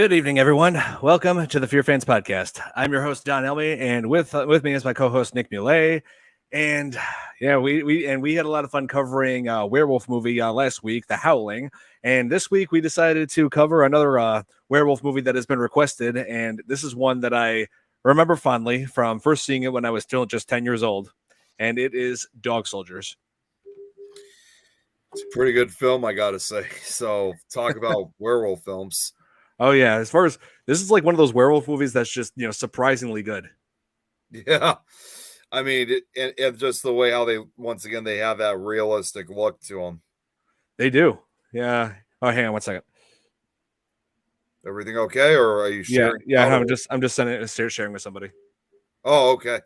Good evening, everyone. Welcome to the FearFans podcast. I'm your host, Don Elmy, and with me is my co-host, Nick Muley. And yeah, we had a lot of fun covering a werewolf movie last week, The Howling. And this week we decided to cover another werewolf movie that has been requested. And this is one that I remember fondly from first seeing it when I was still just 10 years old. And it is Dog Soldiers. It's a pretty good film, I gotta say. So talk about werewolf films. Oh yeah, as far as this is like one of those werewolf movies that's just surprisingly good. Yeah, I mean, and just the way how they once again they have that realistic look to them. They do, yeah. Oh, hang on one second. Everything okay, or are you sharing? Yeah. I'm just sharing with somebody. Oh, okay.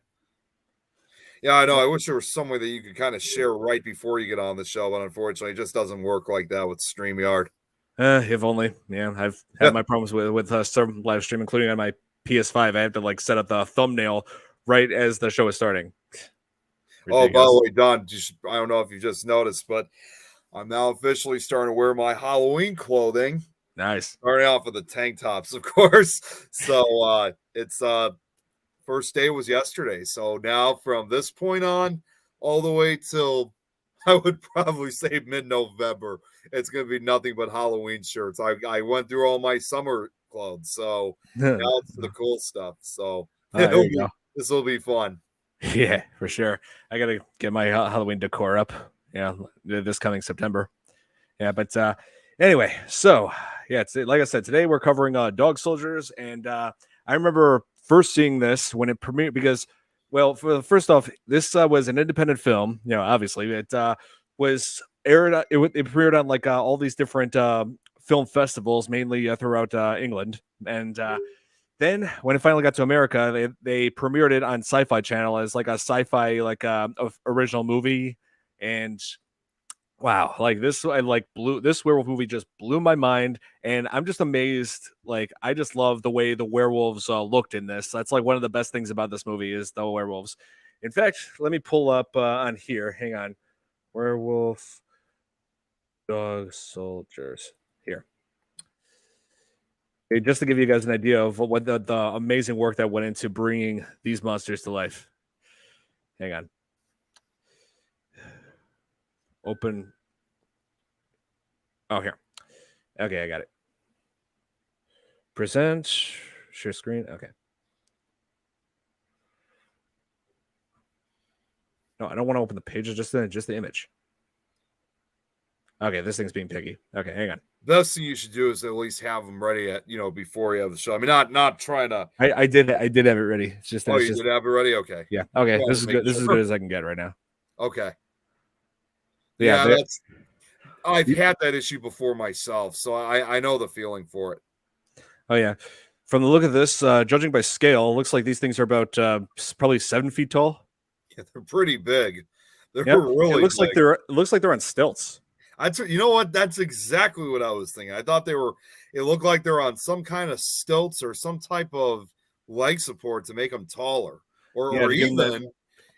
Yeah, I know. I wish there was some way that you could kind of share right before you get on the show, but unfortunately, it just doesn't work like that with StreamYard. If only. Yeah, I've had my problems with some live stream, including on my PS5. I have to like set up the thumbnail right as the show is starting. Oh, by the way, Don, I don't know if you just noticed, but I'm now officially starting to wear my Halloween clothing. Nice. Starting off with the tank tops, of course. So it's first day was yesterday. So now from this point on, all the way till I would probably say mid-November, it's going to be nothing but Halloween shirts. I went through all my summer clothes, so now it's the cool stuff. So this will be fun. Yeah, for sure. I got to get my Halloween decor up. Yeah, this coming September. Yeah, but anyway, so yeah, it's like I said, today we're covering Dog Soldiers, and I remember first seeing this when it premiered because, well, first off, this was an independent film. Obviously, it was aired. It premiered on like all these different film festivals, mainly throughout England, and then when it finally got to America, they premiered it on Sci-Fi Channel as like a sci-fi original movie, and wow, like this werewolf movie just blew my mind, and I'm just amazed. Like I just love the way the werewolves looked in this. That's like one of the best things about this movie is the werewolves. In fact, let me pull up on here. Hang on, werewolf dog soldiers here. Okay, just to give you guys an idea of what the amazing work that went into bringing these monsters to life. Hang on. Open. Oh, here. Okay, I got it. Present. Share screen. Okay. No, I don't want to open the page. Just the image. Okay, this thing's being picky. Okay, hang on. Best thing you should do is at least have them ready at before you have the show. I mean, not trying to. I did have it ready. It's just you did have it ready. Okay. Yeah. Okay. This is good. This is as good as I can get right now. Okay. Yeah. I've had that issue before myself, so I know the feeling for it. Oh yeah. From the look of this, judging by scale, it looks like these things are about probably 7 feet tall. Yeah, they're pretty big. They're really. It looks big. like they're on stilts. You know what? That's exactly what I was thinking. I thought they were. It looked like they're on some kind of stilts or some type of leg support to make them taller, or even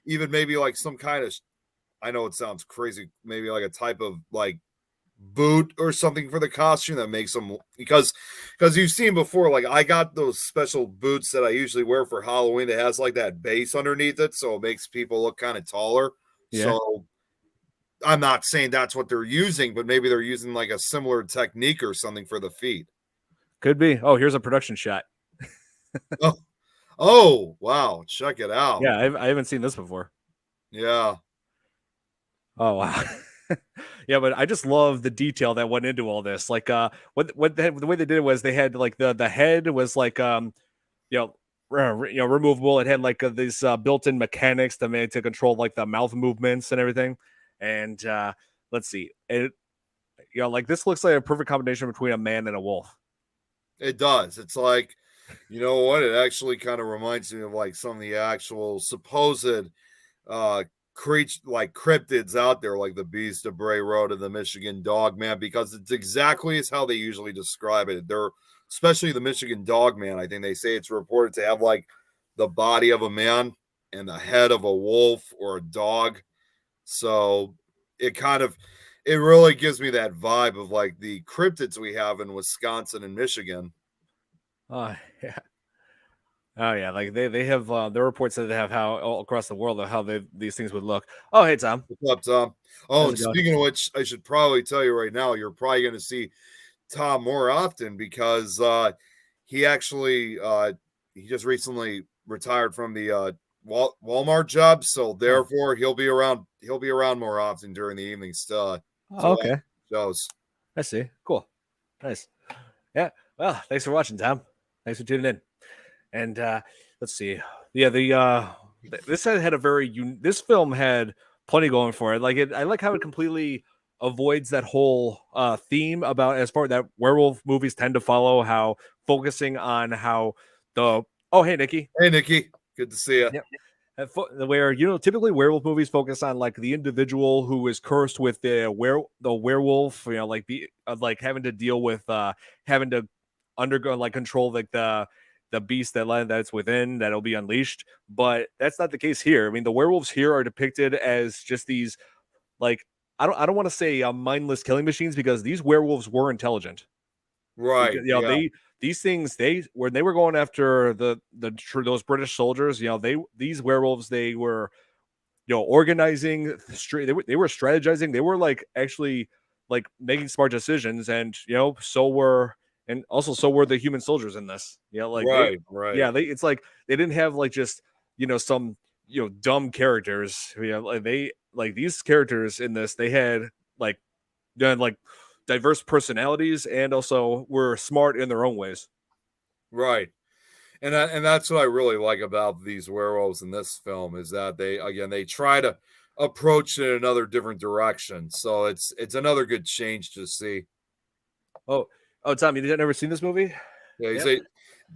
maybe like some kind of. I know it sounds crazy. Maybe like a type of like boot or something for the costume that makes them because you've seen before. Like I got those special boots that I usually wear for Halloween that has like that base underneath it, so it makes people look kind of taller. Yeah. So. I'm not saying that's what they're using, but maybe they're using like a similar technique or something for the feet. Could be. Oh, here's a production shot. Oh, wow. Check it out. Yeah, I haven't seen this before. Yeah. Oh, wow. Yeah, but I just love the detail that went into all this. Like the way they did it was they had like the head was like removable. It had like these built-in mechanics to control like the mouth movements and everything. And let's see, like this looks like a perfect combination between a man and a wolf. It does. It's like, you know what? It actually kind of reminds me of like some of the actual supposed cryptids out there, like the Beast of Bray Road and the Michigan Dog Man, because it's exactly as how they usually describe it. They're especially the Michigan Dog Man. I think they say it's reported to have like the body of a man and the head of a wolf or a dog. So it really gives me that vibe of like the cryptids we have in Wisconsin and Michigan. Yeah. Oh yeah, like they have the reports that they have how all across the world of how these things would look. Oh hey Tom, What's up, Tom? Oh, how's it and going? speaking of which, I should probably tell you right now, you're probably going to see Tom more often because he actually he just recently retired from the Walmart job, so Oh, therefore he'll be around. He'll be around more often during the evenings to oh, watch okay, shows. I see. Cool, nice. Yeah. Well, thanks for watching, Tom. Thanks for tuning in. And let's see. Yeah, this had a very this film had plenty going for it. Like I like how it completely avoids that whole theme about as far that werewolf movies tend to follow, how focusing on how the oh hey Nikki. Hey, Nikki, good to see you. Yep. Where typically werewolf movies focus on like the individual who is cursed with the werewolf, like like having to deal with having to undergo like control like the beast that's within that'll be unleashed. But that's not the case here. I mean, the werewolves here are depicted as just these like I don't want to say mindless killing machines because these werewolves were intelligent. Because, Right? Yeah. these things when they were going after those British soldiers, these werewolves they were organizing they were strategizing, they were like actually like making smart decisions, and so were the human soldiers in this. Like Right. Right. it's like they didn't have like just some dumb characters. Like they like these characters in this they like had like diverse personalities and also were smart in their own ways. Right. And that's what I really like about these werewolves in this film is that they try to approach it in another different direction. So it's another good change to see. Oh, Tom, you never seen this movie? Yeah, you Yep. say,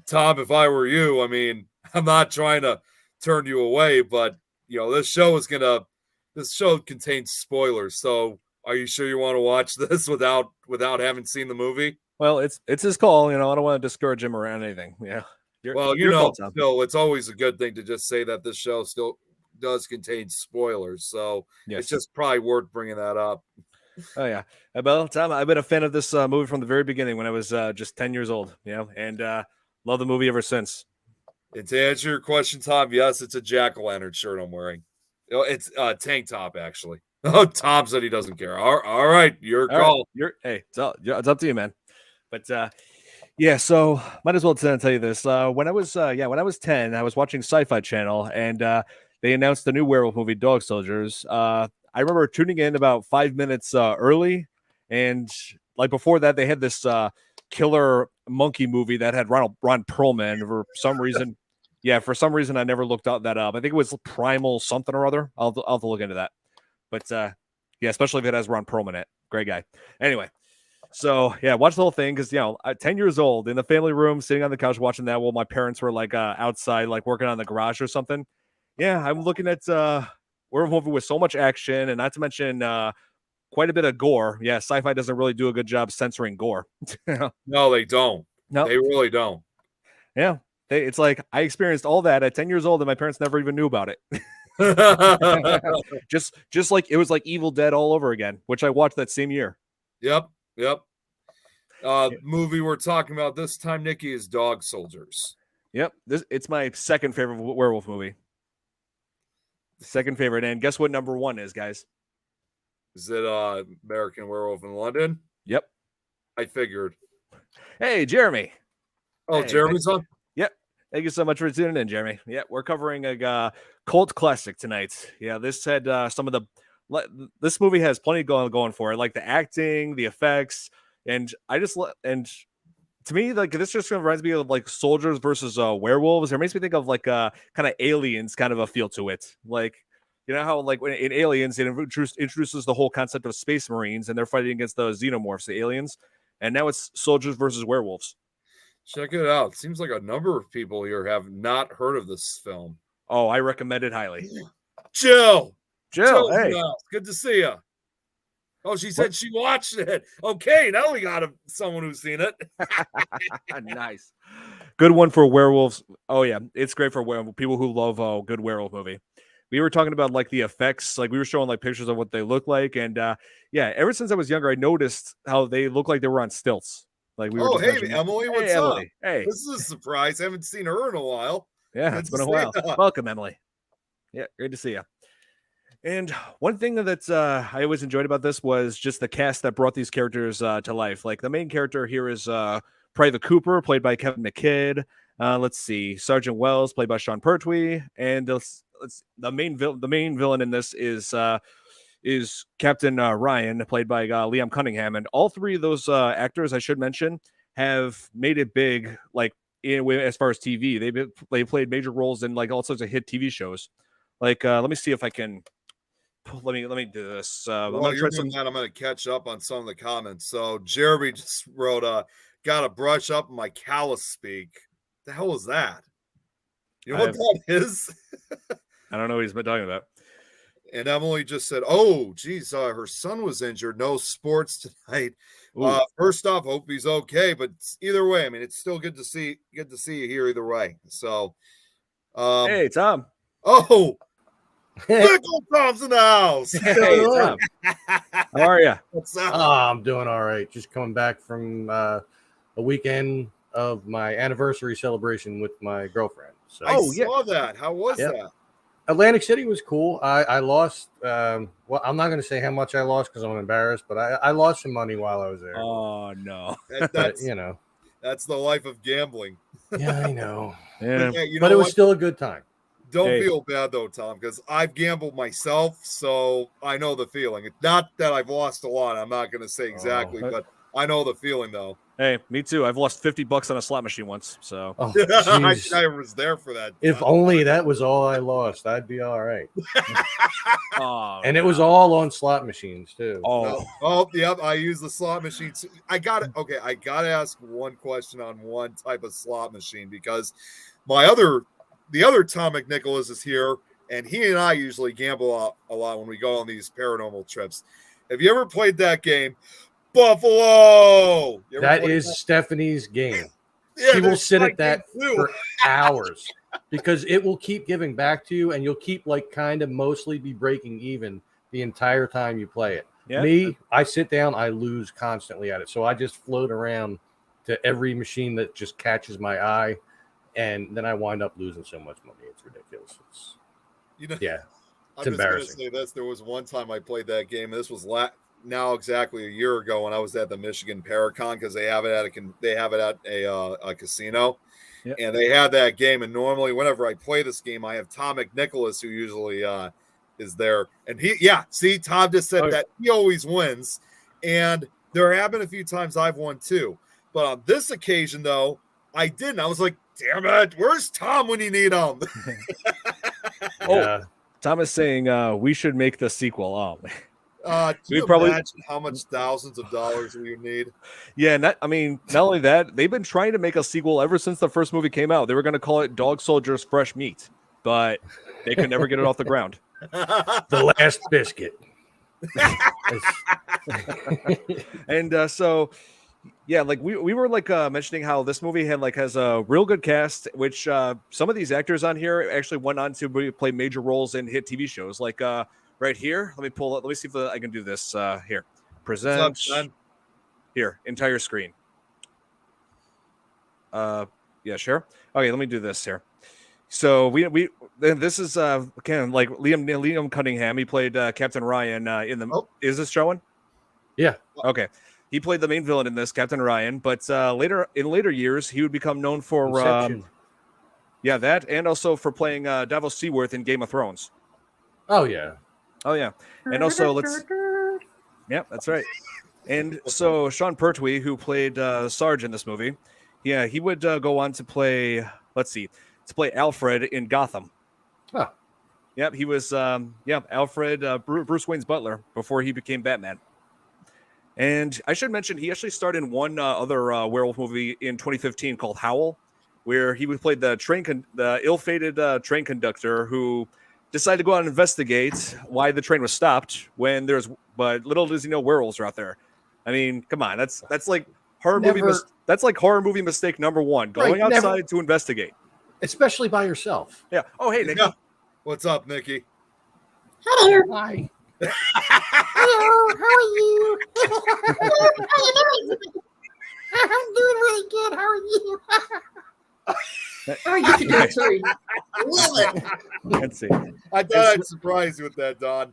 Tom, if I were you, I mean, I'm not trying to turn you away, but this show contains spoilers. So are you sure you want to watch this without having seen the movie? Well, it's his call. I don't want to discourage him or anything. Yeah, Well, your call, Tom. still, it's always a good thing to just say that this show still does contain spoilers. So it's Yes. just probably worth bringing that up. Oh yeah. Well, Tom, I've been a fan of this movie from the very beginning when I was just 10 years old. And love the movie ever since. And to answer your question, Tom, yes, it's a jack-o'-lantern shirt I'm wearing. It's a tank top, actually. Oh, Tom said he doesn't care. All right, your All right, call. it's up to you, man. But yeah, so might as well tell you this. When I was 10, I was watching Sci-Fi Channel, and they announced the new werewolf movie, Dog Soldiers. I remember tuning in about 5 minutes early, and like before that, they had this killer monkey movie that had Ron Perlman for some reason. Yeah, for some reason, I never looked that up. I think it was Primal something or other. I'll have to look into that. But yeah, especially if it has Ron Perlman in it. Great guy. Anyway. So yeah, watch the whole thing because 10 years old in the family room, sitting on the couch watching that while my parents were like outside, like working on the garage or something. Yeah, I'm looking at we're a movie with so much action and not to mention quite a bit of gore. Yeah, sci-fi doesn't really do a good job censoring gore. No, they don't. No, They really don't. yeah, it's like I experienced all that at 10 years old and my parents never even knew about it. just like it was like Evil Dead all over again, which I watched that same year. Yep. Movie we're talking about this time, Nikki, is Dog Soldiers. Yep, it's my second favorite werewolf movie. Second favorite, and guess what number one is, guys? Is it American Werewolf in London? Yep. I figured. Hey, Jeremy. Oh, hey, Jeremy's on? Yep. Thank you so much for tuning in, Jeremy. Yeah, we're covering a cult classic tonight. Yeah, this had some of the. This movie has plenty going for it, like the acting, the effects, and to me, like this just reminds me of like soldiers versus werewolves. It makes me think of like kind of aliens, kind of a feel to it. Like how like when in Aliens it introduces the whole concept of space marines and they're fighting against the xenomorphs, the aliens, and now it's soldiers versus werewolves. Check it out. Seems like a number of people here have not heard of this film. Oh, I recommend it highly. Jill, hey, good to see you. Oh, she said she watched it. Okay, now we got someone who's seen it. Nice, good one for werewolves. Oh yeah, it's great for people who love a good werewolf movie. We were talking about like the effects, like we were showing like pictures of what they look like, and yeah, ever since I was younger, I noticed how they look like they were on stilts. Like we were just mentioning. Emily, what's hey, up? Emily. Hey, this is a surprise. I haven't seen her in a while. Yeah, Good it's to been a see while. ya. Welcome, Emily. Yeah, great to see you. And one thing that I always enjoyed about this was just the cast that brought these characters to life. Like the main character here is Private Cooper, played by Kevin McKidd. Let's see, Sergeant Wells, played by Sean Pertwee, and the main villain in this is Captain Ryan, played by Liam Cunningham. And all three of those actors, I should mention, have made it big. Like as far as TV, they played major roles in like all sorts of hit TV shows. Like let me see if I can. Let me do this. I'm While gonna you're try doing some. that, I'm going to catch up on some of the comments. So Jeremy just wrote, "Got to brush up my callus speak." The hell is that? You know what that is? I don't know what he's been talking about. And Emily just said, "Oh, geez, her son was injured. No sports tonight." First off, hope he's okay. But either way, I mean, it's still good to see you here either way. So, hey, Tom. Oh, Pickle Tom's in the house. Hey, Tom. How are you? What's up? I'm doing all right. Just coming back from a weekend of my anniversary celebration with my girlfriend. So I saw that. How was that? Atlantic City was cool. I lost. Well, I'm not going to say how much I lost because I'm embarrassed, but I lost some money while I was there. Oh no, that's that's the life of gambling. Yeah, I know. Yeah, but it was still a good time. Don't feel bad though, Tom, because I've gambled myself, so I know the feeling. It's not that I've lost a lot. I'm not going to say exactly, but I know the feeling though. Hey, me too. I've lost $50 on a slot machine once. So I was there for that. If only that was all I lost, I'd be all right. And it was all on slot machines too. Yep. I use the slot machines. I got it. Okay, I got to ask one question on one type of slot machine because the other Tom McNicholas is here, and he and I usually gamble a lot when we go on these paranormal trips. Have you ever played that game? Buffalo. That is Stephanie's game. Yeah, she will sit at that for hours because it will keep giving back to you, and you'll keep like kind of mostly be breaking even the entire time you play it. Yeah. Me, I sit down, I lose constantly at it. So I just float around to every machine that just catches my eye, and then I wind up losing so much money. It's ridiculous. It's embarrassing. Just say this. There was one time I played that game. This was now exactly a year ago when I was at the Michigan Paracon because they have it at a casino, and they had that game. And normally, whenever I play this game, I have Tom McNicholas, who usually is there, and Tom just said that he always wins, and there have been a few times I've won too, but on this occasion though, I didn't. I was like, damn it, where's Tom when you need him? Tom is saying we should make the sequel. Can you imagine how much thousands of dollars we would need? Yeah, not only that, they've been trying to make a sequel ever since the first movie came out. They were going to call it Dog Soldiers Fresh Meat, but they could never get it off the ground. The Last Biscuit. And so, yeah, like we were like mentioning how this movie has a real good cast, which some of these actors on here actually went on to play major roles in hit TV shows. Like right here, let me see if I can do this. Here, present here, entire screen. Yeah, sure. Okay, let me do this here. So this is again like Liam Cunningham. He played Captain Ryan in the. Is this showing? Yeah. Okay. He played the main villain in this, Captain Ryan. But later years, he would become known for that, and also for playing Davos Seaworth in Game of Thrones. Oh yeah. And also that's right. And so Sean Pertwee, who played Sarge in this movie, he would go on to play. To play Alfred in Gotham. Huh. Yep, he was Alfred, Bruce Wayne's butler before he became Batman. And I should mention he actually starred in one other werewolf movie in 2015 called Howl, where he would play the ill-fated train conductor who decided to go out and investigate why the train was stopped but little does he know werewolves are out there. I mean, come on, that's like horror movie. That's like horror movie mistake number one: going outside to investigate. Especially by yourself. Yeah. Oh, hey, Nikki. What's up, Nikki? Hello. Hi. Hello. How are you? I'm doing really good. How are you? Oh, you should do it too. Love it. Let's see. I thought I'd surprise you with that, Don.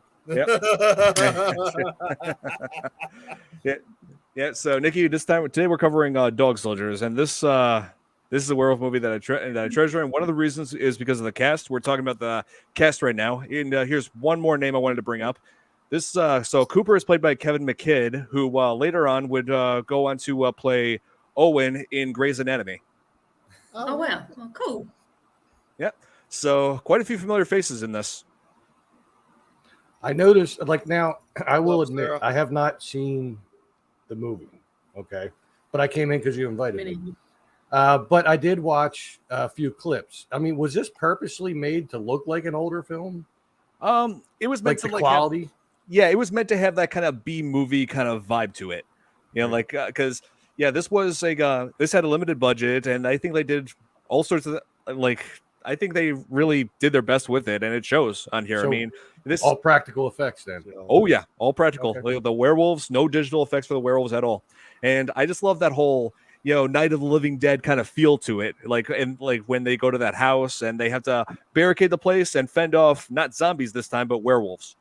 Yeah. So, Nikki, today we're covering Dog Soldiers, and this is a werewolf movie that I treasure. And one of the reasons is because of the cast. We're talking about the cast right now. And here's one more name I wanted to bring up. So Cooper is played by Kevin McKidd, who later on would go on to play Owen in Grey's Anatomy. Oh wow. Oh, cool. Yeah. So quite a few familiar faces in this. I noticed, now, I will admit, Sarah. I have not seen the movie, okay? But I came in because you invited me. But I did watch a few clips. I mean, was this purposely made to look like an older film? It was meant Like to the quality? it was meant to have that kind of B movie kind of vibe to it. Because this was this had a limited budget, and I think they did all sorts of I think they really did their best with it, and it shows on here. So, I mean, this all practical effects then. Oh yeah, all practical. Okay. The werewolves, no digital effects for the werewolves at all. And I just love that whole Night of the Living Dead kind of feel to it. Like when they go to that house and they have to barricade the place and fend off not zombies this time, but werewolves.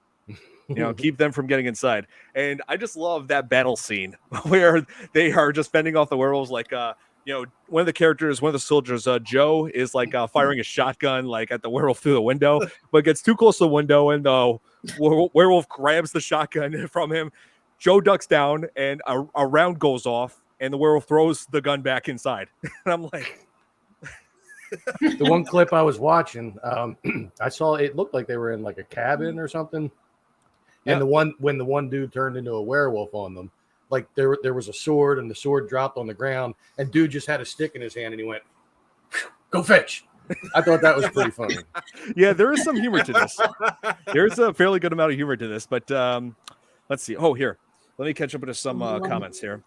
Keep them from getting inside. And I just love that battle scene where they are just fending off the werewolves. Like, one of the soldiers, Joe, is firing a shotgun at the werewolf through the window, but gets too close to the window, and the werewolf grabs the shotgun from him. Joe ducks down, and a round goes off, and the werewolf throws the gun back inside. And I'm like, the one clip I was watching, I saw it looked like they were in a cabin or something. And when the one dude turned into a werewolf on them, there was a sword, and the sword dropped on the ground, and dude just had a stick in his hand, and he went, "Go fetch." I thought that was pretty funny. Yeah, there is some humor to this. There's a fairly good amount of humor to this, but let's see. Oh, here, let me catch up with some comments here.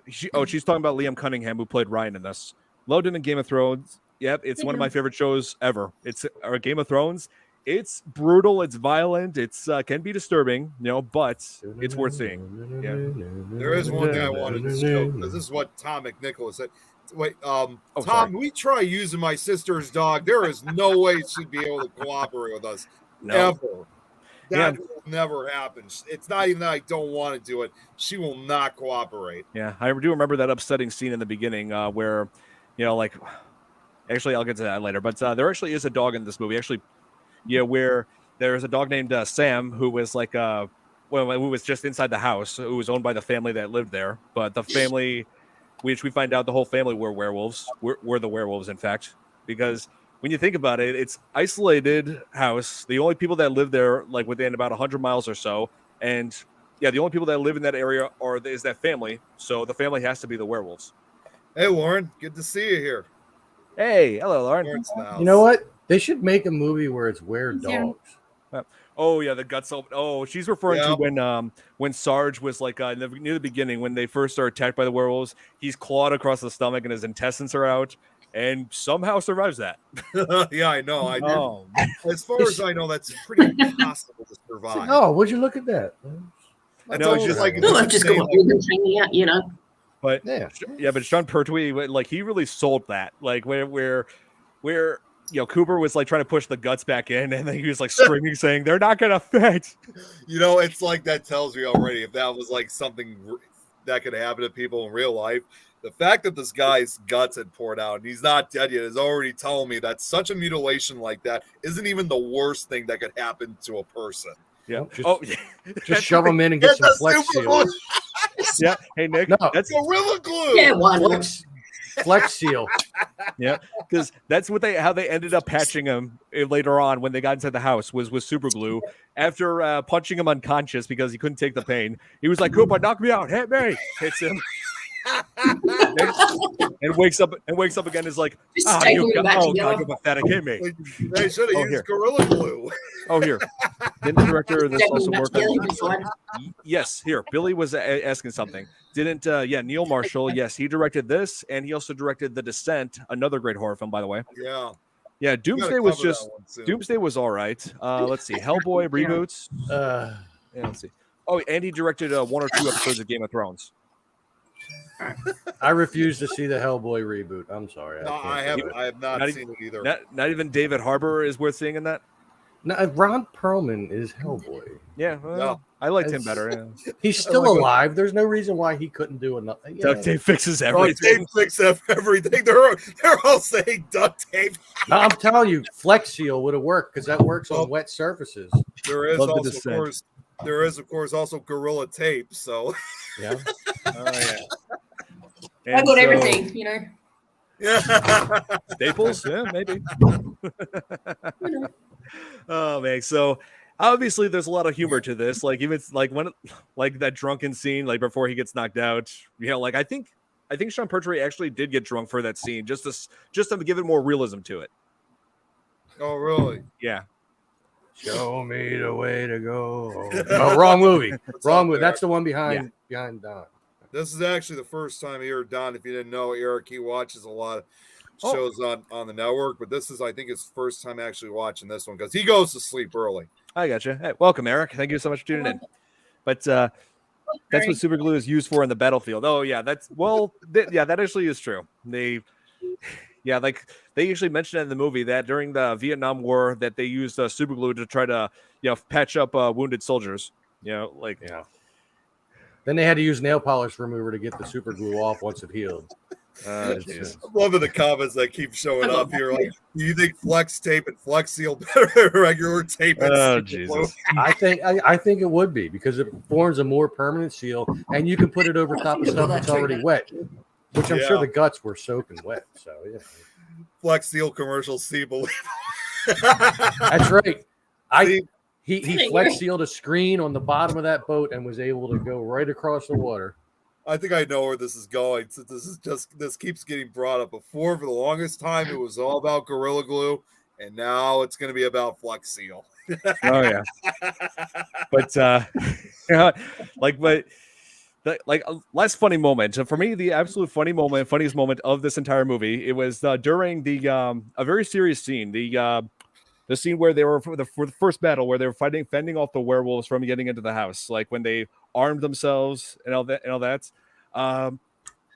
She's talking about Liam Cunningham, who played Ryan in this. Loved him in Game of Thrones. Yep, it's one of my favorite shows ever. It's Game of Thrones. It's brutal. It's violent. It's can be disturbing, but it's worth seeing. Yeah. There is one thing I wanted to show, because this is what Tom McNicholas said. Wait, Tom, sorry. we try using my sister's dog. There is no way she'd be able to cooperate with us ever. That will never happen. It's not even that I don't want to do it. She will not cooperate. Yeah, I do remember that upsetting scene in the beginning where, actually, I'll get to that later. But there actually is a dog in this movie. Actually, where there's a dog named Sam who was who was just inside the house, who was owned by the family that lived there. But the family, which we find out the whole family were werewolves, were the werewolves, in fact, because when you think about it, it's isolated house. The only people that live there, within about 100 miles or so, and the only people that live in that area is that family. So the family has to be the werewolves. Hey, Lauren, good to see you here. Hey, hello, Lauren. You know what? They should make a movie where it's dogs. Oh yeah, the guts open. Oh, she's referring to when Sarge was near the beginning, when they first are attacked by the werewolves. He's clawed across the stomach and his intestines are out, and somehow survives that. Yeah, I know. I do. Oh. As far as I know, that's pretty impossible to survive. Oh, would you look at that? No, it's just just go hanging out, But but Sean Pertwee, he really sold that. Where Cooper was trying to push the guts back in, and then he was screaming, saying they're not gonna fit. It's that tells me already, if that was something that could happen to people in real life. The fact that this guy's guts had poured out and he's not dead yet is already telling me that such a mutilation like that isn't even the worst thing that could happen to a person. Yeah. Just shove them in and get some flex seal. Yeah. Hey, Nick. No. That's Gorilla Glue. Yeah, one. Flex seal. Yeah, because that's how they ended up patching him later on when they got inside the house was with super glue. After punching him unconscious because he couldn't take the pain, he was like, "Cooper, knock me out, hit me!" Hits him, and wakes up again. Is like, God, you're pathetic, hit me. They should have used Gorilla Glue. Oh, here. Didn't the director of this also work on? Yes, here. Billy was asking something. Didn't Neil Marshall? Yes, he directed this, and he also directed The Descent, another great horror film, by the way. Yeah. Doomsday was all right. Let's see, Hellboy reboots. Let's see. Oh, and he directed 1 or 2 episodes of Game of Thrones. I refuse to see the Hellboy reboot. I'm sorry. No, I have not seen it either. Not even David Harbour is worth seeing in that. No, Ron Perlman is Hellboy. Yeah, No. I liked him better. Yeah. He's still alive. There's no reason why he couldn't do another. Duct tape fixes Duct everything. tape fixes everything. They're all saying duct tape. No, I'm telling you, Flex Seal would have worked because that works on wet surfaces. There is Love the also, of descent. course, there is of course also Gorilla Tape. So Yeah. Oh yeah. I got everything, you know. yeah. Staples, yeah, maybe. You know. Oh man, so obviously there's a lot of humor to this. Like even like when like that drunken scene, like before he gets knocked out. You know, like I think Sean Pertwee actually did get drunk for that scene, just to give it more realism to it. Oh really? Yeah. Show me the way to go. Oh, wrong movie. Wrong movie. there? That's the one behind Don. This is actually the first time here, Don. If you didn't know, Eric, he watches a lot of shows on the network, but this is, I think, his first time actually watching this one because he goes to sleep early. I gotcha. Hey, welcome, Eric. Thank you so much for tuning in. But that's what super glue is used for in the battlefield. Oh yeah, that actually is true. They usually mention it in the movie that during the Vietnam War that they used super glue to try to patch up wounded soldiers. Yeah. Then they had to use nail polish remover to get the super glue off once it healed. I'm loving the comments that keep showing up here. Like, do you think flex tape and flex seal better than regular tape? Oh and Jesus! I think it would be because it forms a more permanent seal, and you can put it over top of stuff that's already wet, which I'm sure the guts were soaking wet. So yeah, Flex Seal commercial. See, believe. That's right. He See? flex sealed a screen on the bottom of that boat and was able to go right across the water. I think I know where this is going. So this keeps getting brought up. Before, for the longest time, it was all about Gorilla Glue, and now it's going to be about Flex Seal. Oh yeah, but last funny moment for me, the absolute funniest moment of this entire movie. It was during the a very serious scene. The scene where they were for the first battle, where they were fending off the werewolves from getting into the house, like when they armed themselves and all that.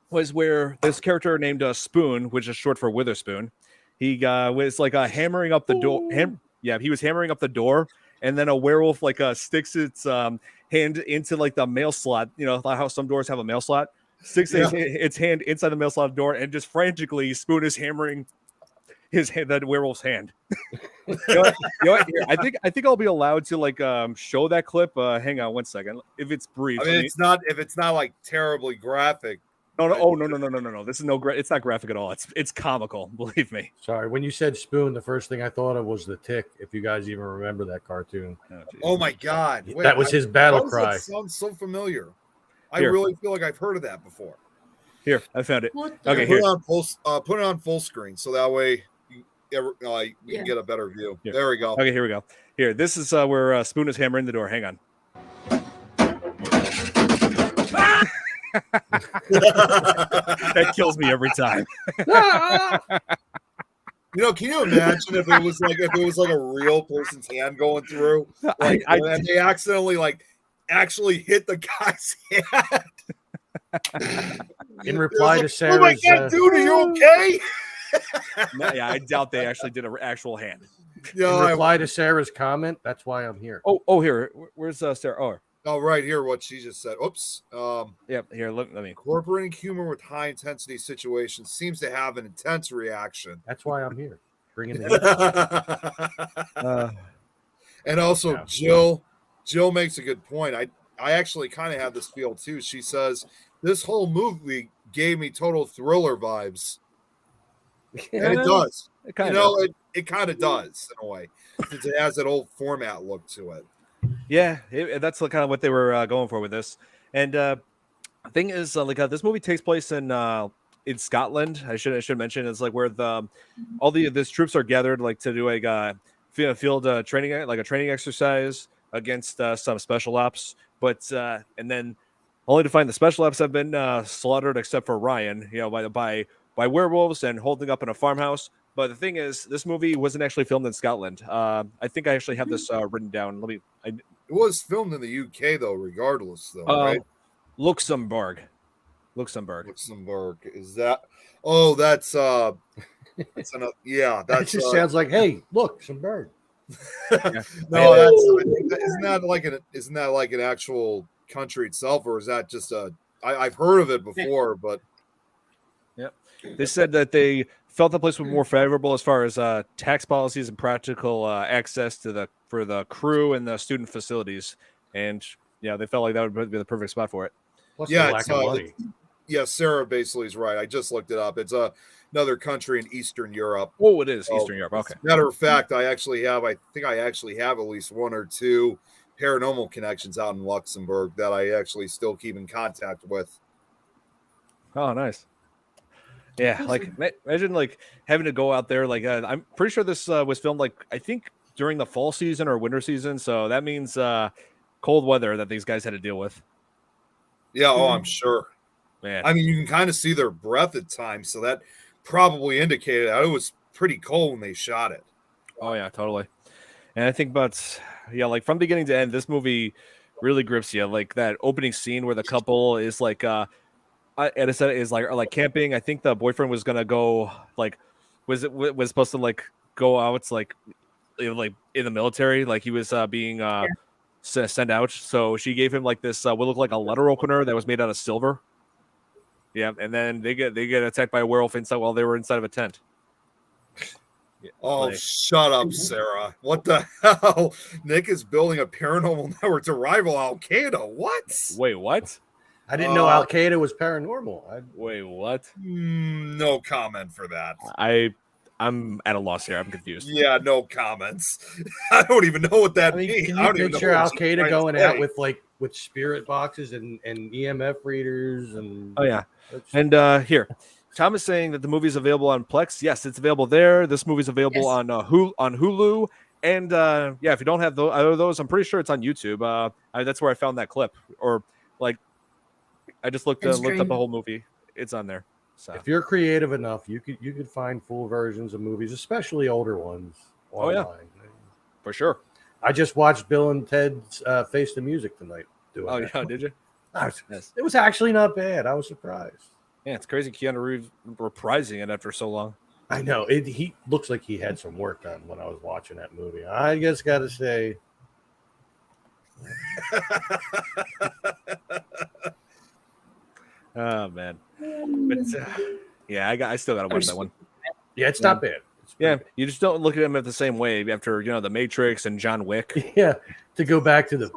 Was where this character named Spoon, which is short for Witherspoon, he was like hammering up the door. He was hammering up the door, and then a werewolf sticks its hand into like the mail slot. You know how some doors have a mail slot. Sticks its hand inside the mail slot door, and just frantically Spoon is hammering that werewolf's hand. I think I'll be allowed to show that clip. Hang on one second. If it's brief. I mean, if it's not like terribly graphic. No. This is it's not graphic at all. It's comical, believe me. Sorry, when you said Spoon, the first thing I thought of was the Tick. If you guys even remember that cartoon. Oh my God! Wait, that was his battle cry. That sounds so familiar. I really feel like I've heard of that before. Here, I found it. Okay, put it on full screen so that way you can get a better view. Here. There we go. Okay, here we go. Here, this is where Spoon is hammering the door. Hang on. That kills me every time. Can you imagine if it was like a real person's hand going through, and they accidentally actually hit the guy's hand? In reply to Sarah's, oh my God, dude, are you okay? I doubt they actually did an actual hand. In reply to Sarah's comment, that's why I'm here. Oh, here. Where's Sarah? Oh, right here, what she just said. Oops. Yep. Here, let me. Incorporating humor with high intensity situations seems to have an intense reaction. That's why I'm here. Bringing the and also, Jill makes a good point. I actually kind of have this feel too. She says this whole movie gave me total thriller vibes. And it does. It kind of does in a way. Since it has that old format look to it. Yeah, that's kind of what they were going for with this. And the thing is, this movie takes place in Scotland. I should mention it's like where all these troops are gathered, like to do a field training, like a training exercise against some special ops. But and then only to find the special ops have been slaughtered, except for Ryan, by werewolves and holding up in a farmhouse. But the thing is, this movie wasn't actually filmed in Scotland. I think I actually have this written down. It was filmed in the UK, though, regardless, though, right? Luxembourg. Luxembourg. Is that? Oh, that's enough. Yeah, That that's just sounds like, hey, look, some bird. no, isn't that like an actual country itself, or is that just I've heard of it before, but Yep. They said that they felt the place was more favorable as far as tax policies and practical access to for the crew and the student facilities, and yeah, they felt like that would be the perfect spot for it. What's yeah, the lack of money? Yeah, Sarah basically is right. I just looked it up. It's another country in Eastern Europe. Oh, it is Eastern Europe. Okay. Matter of fact, I think I actually have at least one or two paranormal connections out in Luxembourg that I actually still keep in contact with. Oh, nice. Yeah, like imagine like having to go out there. Like I'm pretty sure this was filmed like I think during the fall season or winter season. So that means cold weather that these guys had to deal with. Yeah, I'm sure. Man, I mean, you can kind of see their breath at times, so that probably indicated that it was pretty cold when they shot it. Oh yeah, totally. And I think about like from beginning to end, this movie really grips you. Like that opening scene where the couple is like and I said is like camping. I think the boyfriend was gonna go was supposed to like go out like in the military, like he was being sent out. So she gave him like this what looked like a letter opener that was made out of silver. Yeah, and then they get attacked by a werewolf inside while they were inside of a tent. Yeah, oh, shut up, Sarah. What the hell? Nick is building a paranormal network to rival Al Qaeda. What? Wait, what? I didn't know Al Qaeda was paranormal. Wait, what? No comment for that. I'm at a loss here. I'm confused. Yeah, no comments. I don't even know what that means. Can you picture Al Qaeda going out with spirit boxes and EMF readers and? Oh yeah, and here, Tom is saying that the movie is available on Plex. Yes, it's available there. This movie is available on Hulu, and yeah, if you don't have those, I'm pretty sure it's on YouTube. That's where I found that clip, or like, I just looked up the whole movie. It's on there. So. If you're creative enough, you could find full versions of movies, especially older ones, online. Oh yeah, for sure. I just watched Bill and Ted's Face the Music tonight. Yeah, did you? Yes. It was actually not bad. I was surprised. Yeah, it's crazy Keanu Reeves reprising it after so long. I know. He looks like he had some work done when I was watching that movie. I just got to say. Oh man, but yeah, I still gotta watch that one. Yeah, it's not bad. You just don't look at them at the same way after the Matrix and John Wick. Yeah, to go back to the.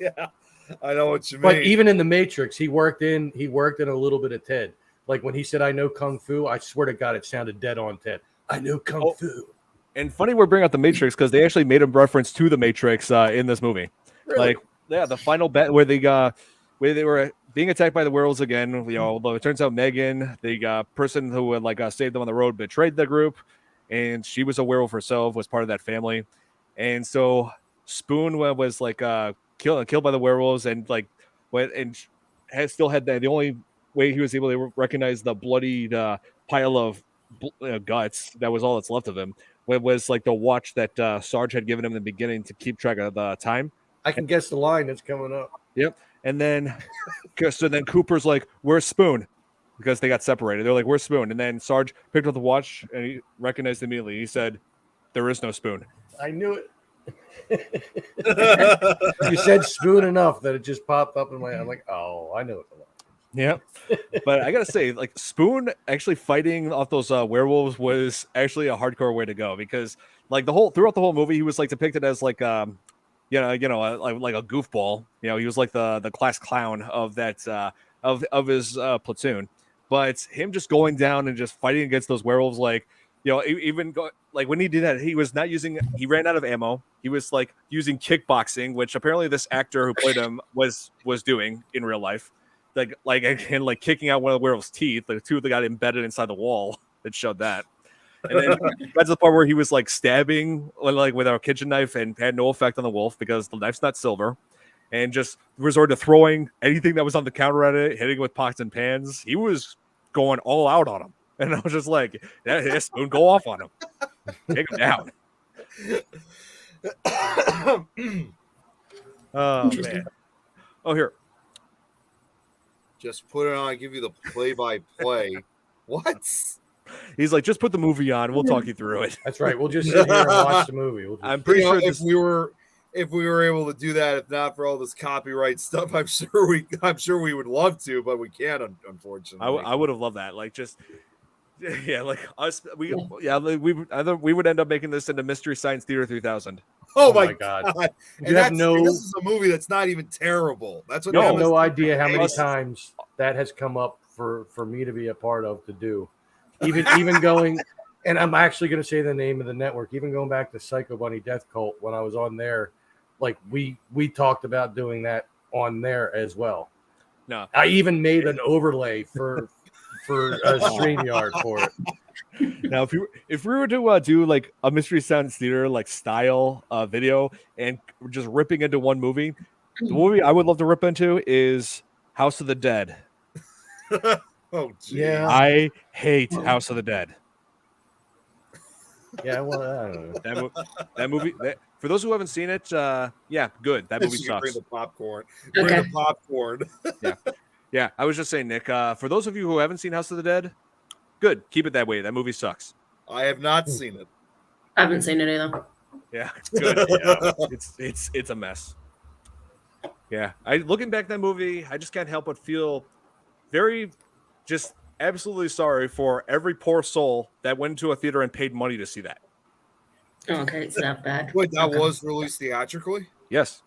Yeah, I know what you mean. But even in the Matrix, he worked in a little bit of Ted. Like when he said, "I know kung fu," I swear to God, it sounded dead on Ted. I know kung fu. And funny we're bringing up the Matrix because they actually made a reference to the Matrix in this movie. Really? Like, yeah, the final bet where they were being attacked by the werewolves again. Although it turns out Megan, the person who had saved them on the road, betrayed the group, and she was a werewolf herself, was part of that family, and so Spoon was killed by the werewolves, and still had that. The only way he was able to recognize the bloodied pile of guts, that was all that's left of him. It was like the watch that Sarge had given him in the beginning to keep track of the time. I can guess the line that's coming up. Yep. And then, so then Cooper's like, "Where's Spoon?" Because they got separated. They're like, "Where's Spoon?" And then Sarge picked up the watch and he recognized immediately. He said, "There is no Spoon." I knew it. You said Spoon enough that it just popped up in my head. I'm like, oh, I know what the line is. Yeah. But I gotta say, Spoon actually fighting off those werewolves was actually a hardcore way to go, because throughout the whole movie, he was depicted as like a goofball. He was like the class clown of that of his platoon. But him just going down and just fighting against those werewolves, when he did that, he ran out of ammo. He was using kickboxing, which apparently this actor who played him was doing in real life. And kicking out one of the werewolf's teeth, the two that got embedded inside the wall that showed that. And then that's the part where he was stabbing with a kitchen knife and had no effect on the wolf because the knife's not silver, and just resorted to throwing anything that was on the counter at it, hitting with pots and pans. He was going all out on him. And I was just like, yeah, Spoon, go off on him. Take him down. Oh, man. Oh, here. Just put it on, give you the play-by-play. What? He's like, just put the movie on. We'll talk you through it. That's right. We'll just sit here and watch the movie. I'm pretty sure if we were able to do that, if not for all this copyright stuff, I'm sure we would love to, but we can't, unfortunately. I would have loved that. Like, just like us. We would end up making this into Mystery Science Theater 3000. Oh my god! You have this is a movie that's not even terrible. That's what you have no idea how many times that has come up for me to be a part of to do. Even going, and I'm actually going to say the name of the network. Even going back to Psycho Bunny Death Cult when I was on there, like we talked about doing that on there as well. No, I even made an overlay for a StreamYard for it. Now, if we were to do like a Mystery Science Theater like style video and just ripping into one movie, the movie I would love to rip into is House of the Dead. Oh, geez. Yeah. I hate House of the Dead. Yeah, well, I don't know. That movie. For those who haven't seen it, yeah, good. That movie sucks. Bring the popcorn. Okay. Bring the popcorn. Yeah. I was just saying, Nick. For those of you who haven't seen House of the Dead, good. Keep it that way. That movie sucks. I have not seen it. I haven't seen it either. Yeah, good. Yeah. It's a mess. Yeah, looking back at that movie, I just can't help but feel very, just absolutely sorry for every poor soul that went into a theater and paid money to see that. Okay, it's that bad. Wait, that Okay. was released theatrically? Yes,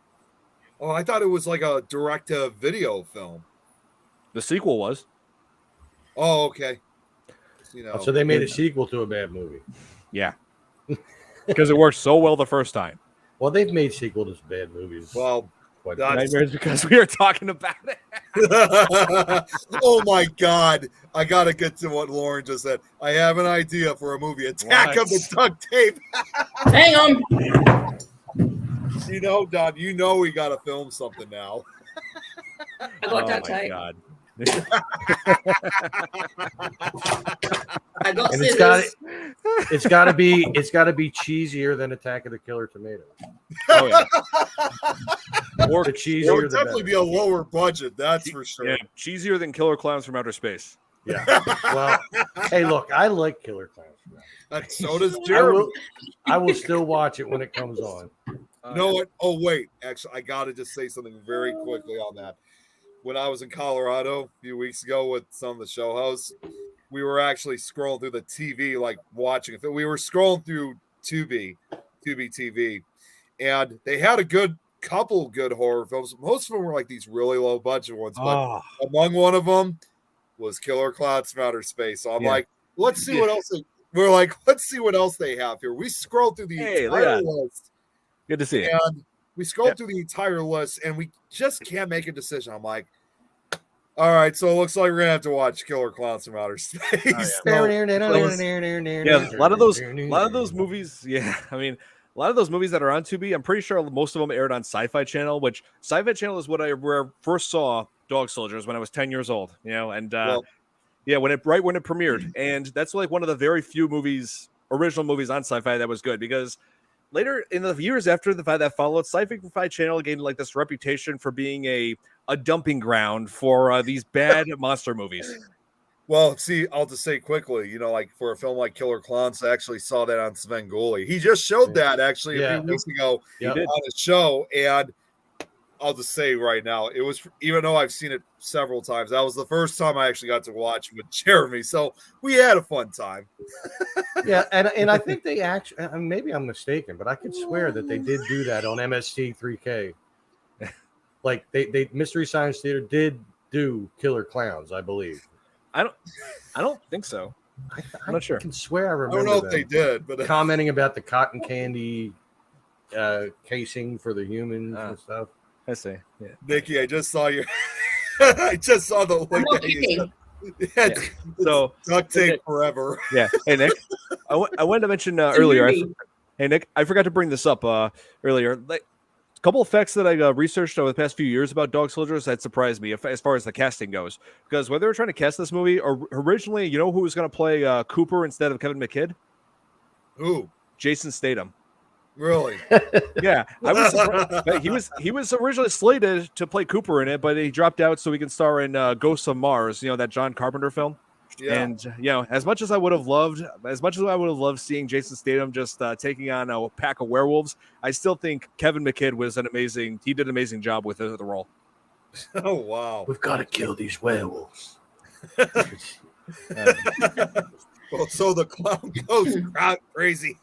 Oh, I thought it was like a direct-to-video film. the sequel was. Oh, okay. You know, So they made a sequel to a bad movie. Yeah, because it worked so well the first time. Well, they've made sequels to bad movies. well, quite that- Nightmares because we were talking about it. oh my god, I gotta get to what Lauren just said. I have an idea for a movie, Attack What? of the Duct Tape. Hang on. You know, Don, you know we gotta film something now. I got that my tape. god. I got And scissors. it's got to be cheesier than Attack of the Killer Tomatoes. Oh yeah. Or the It cheesier would the definitely better. be a lower budget, that's for sure. Yeah, cheesier than Killer Clowns from Outer Space. Yeah. Well, hey, look, I like Killer Clowns. And so does Jeremy. I will still watch it when it comes on. You know what? Oh, wait. Actually, I got to just say something very quickly on that. When I was in Colorado a few weeks ago with some of the show hosts, we were actually scrolling through the TV, like watching it. We were scrolling through Tubi TV, and they had a couple good horror films. Most of them were like these really low budget ones, but among one of them was Killer Clowns from Outer Space. So I'm like, let's see what else. Let's see what else they have here. We scrolled through the entire list. Good to see it. And we scrolled through the entire list, and we just can't make a decision. I'm like, all right, so it looks like we're gonna have to watch Killer Clowns from Outer Space. Yeah, a lot of those movies. Yeah, I mean, a lot of those movies that are on Tubi, I'm pretty sure most of them aired on Sci-Fi Channel, which Sci-Fi Channel is where I first saw Dog Soldiers when I was 10 years old. You know, and when it premiered, and that's like one of the very few original movies on Sci-Fi that was good, because later in the years after that followed, Sci-Fi Channel gained like this reputation for being a dumping ground for these bad monster movies. Well, see, I'll just say quickly, you know, like for a film like Killer Clowns, I actually saw that on Svengoolie. He just showed that actually a few weeks ago on the show, and I'll just say right now, it was, even though I've seen it several times, that was the first time I actually got to watch with Jeremy, so we had a fun time. Yeah, and I think they actually, maybe I'm mistaken, but I could swear that they did do that on MST 3K. Like they Mystery Science Theater did do Killer Clowns, I believe. I don't think so. I'm not sure. I can swear I I remember. don't know if them they did, but commenting about the cotton candy casing for the humans and stuff. I see. Yeah. Nikki, I just saw your I just saw the link. I'm not that you kidding. sent. So duct tape forever. yeah. Hey Nick, I wanted to mention earlier. Hey Nick, I forgot to bring this up earlier. Like a couple of facts that I researched over the past few years about Dog Soldiers that surprised me as far as the casting goes. Because when they were trying to cast this movie, originally, you know who was going to play Cooper instead of Kevin McKidd? Who? Jason Statham. Really? Yeah, I was surprised. He was originally slated to play Cooper in it, but he dropped out so he can star in Ghosts of Mars. You know, that John Carpenter film. Yeah. And you know, as much as I would have loved seeing Jason Statham just taking on a pack of werewolves, I still think Kevin McKidd he did an amazing job with the role. Oh wow. We've got to kill these werewolves. Well, so the clown goes crowd crazy.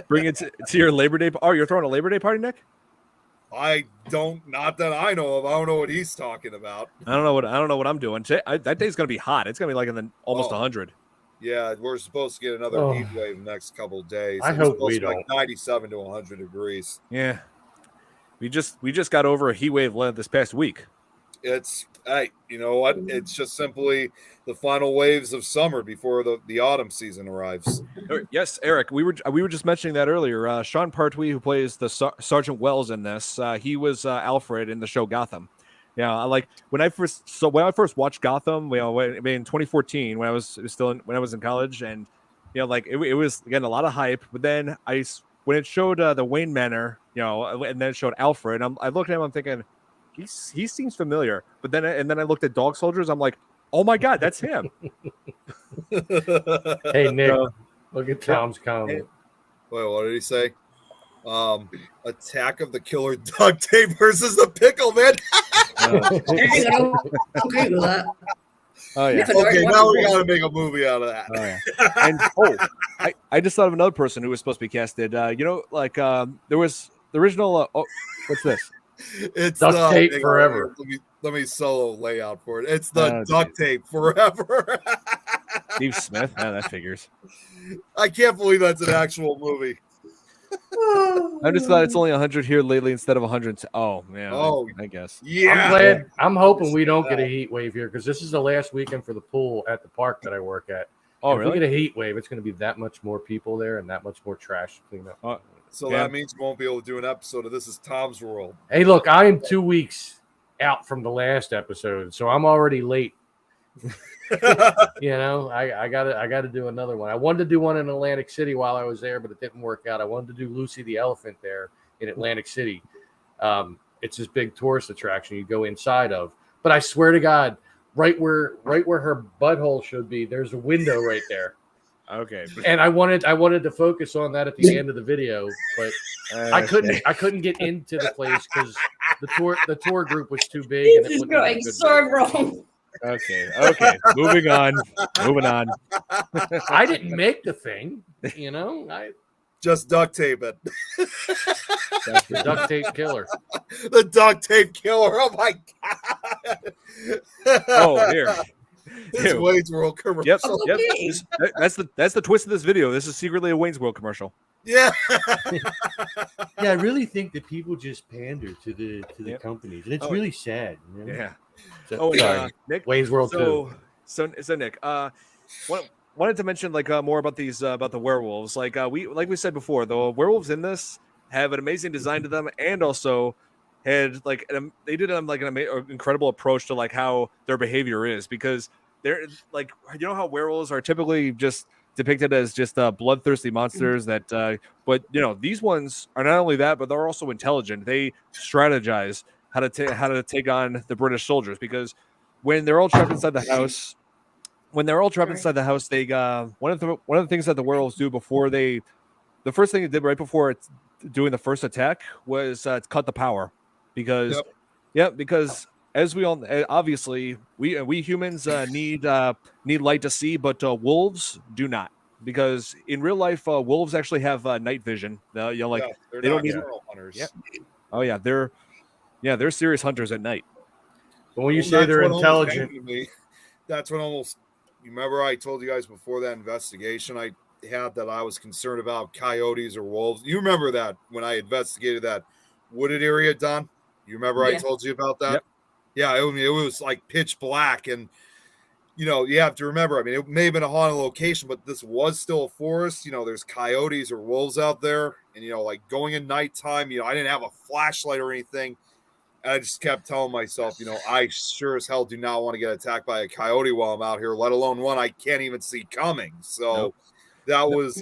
Bring it to your Labor Day. Oh, you're throwing a Labor Day party, Nick? Not that I know of. I don't know what he's talking about. I don't know what I'm doing. That day's gonna be hot. It's gonna be like in the almost 100. Yeah, we're supposed to get another heat wave next couple of days. I hope we don't. Like 97 to 100 degrees. Yeah, we just got over a heat wave this past week. Hey, you know what? It's just simply the final waves of summer before the autumn season arrives. Yes, Eric, we were just mentioning that earlier. Sean Pertwee, who plays the Sergeant Wells in this, he was Alfred in the show Gotham. Yeah, when I first watched Gotham, in 2014 when I was in college, and like it was again a lot of hype. But then when it showed the Wayne Manor, and then it showed Alfred, I looked at him, I'm thinking, he seems familiar. But then I looked at Dog Soldiers, I'm like, oh my god, that's him. Hey Nick, look at Tom's comment. Wait, what did he say? Attack of the Killer Duct Tape versus the Pickle Man. Okay with that. Oh yeah. Okay, now we got to make a movie out of that. Oh yeah. And I just thought of another person who was supposed to be casted. There was the original. What's this? It's Duct Tape Forever. Let me solo layout for it. It's the Duct Tape Forever. Steve Smith. Yeah, that figures. I can't believe that's an actual movie. I'm just glad it's only 100 here lately instead of 100. Oh man. Oh, I guess. Yeah. I'm hoping we don't get a heat wave here because this is the last weekend for the pool at the park that I work at. Oh, if we get a heat wave, it's going to be that much more people there and that much more trash to clean up. So that means we won't be able to do an episode of This Is Tom's World. Hey, look, I am 2 weeks out from the last episode, so I'm already late. I gotta do another one. I wanted to do one in Atlantic City while I was there, but it didn't work out. I wanted to do Lucy the Elephant there in Atlantic City. It's this big tourist attraction you go inside of. But I swear to God, right where her butthole should be, there's a window right there. Okay. And I wanted to focus on that at the end of the video, but I couldn't get into the place because the tour group was too big. This is going so wrong. Okay. Moving on. I didn't make the thing, Just duct tape it. That's the duct tape killer. The duct tape killer. Oh my god. Oh, here. It's Wayne's World commercial. Yep. That's the twist of this video. This is secretly a Wayne's World commercial. Yeah. Yeah, I really think that people just pander to the companies, and it's really sad. Yeah. So, Nick, Wayne's World 2. So Nick, wanted to mention more about these about the werewolves. Like we said before, the werewolves in this have an amazing design to them, and also had they did an incredible approach to how their behavior is, because they're how werewolves are typically just depicted as just bloodthirsty monsters that but these ones are not only that, but they're also intelligent. They strategize how to take on the British soldiers, because when they're all trapped inside the house, they one of the things that the werewolves do the first thing they did right before doing the first attack was cut the power, because because as we all obviously we humans need light to see, but wolves do not, because in real life wolves actually have night vision. They don't need hunters. Yeah. Oh yeah, they're serious hunters at night. But when you say they're intelligent, that's when almost. You remember I told you guys before that investigation I had that I was concerned about coyotes or wolves. You remember that when I investigated that wooded area, Don? You remember I told you about that? Yep. Yeah, it was like pitch black, and you have to remember. I mean, it may have been a haunted location, but this was still a forest. There's coyotes or wolves out there, and going in nighttime. I didn't have a flashlight or anything. And I just kept telling myself, I sure as hell do not want to get attacked by a coyote while I'm out here, let alone one I can't even see coming. So that was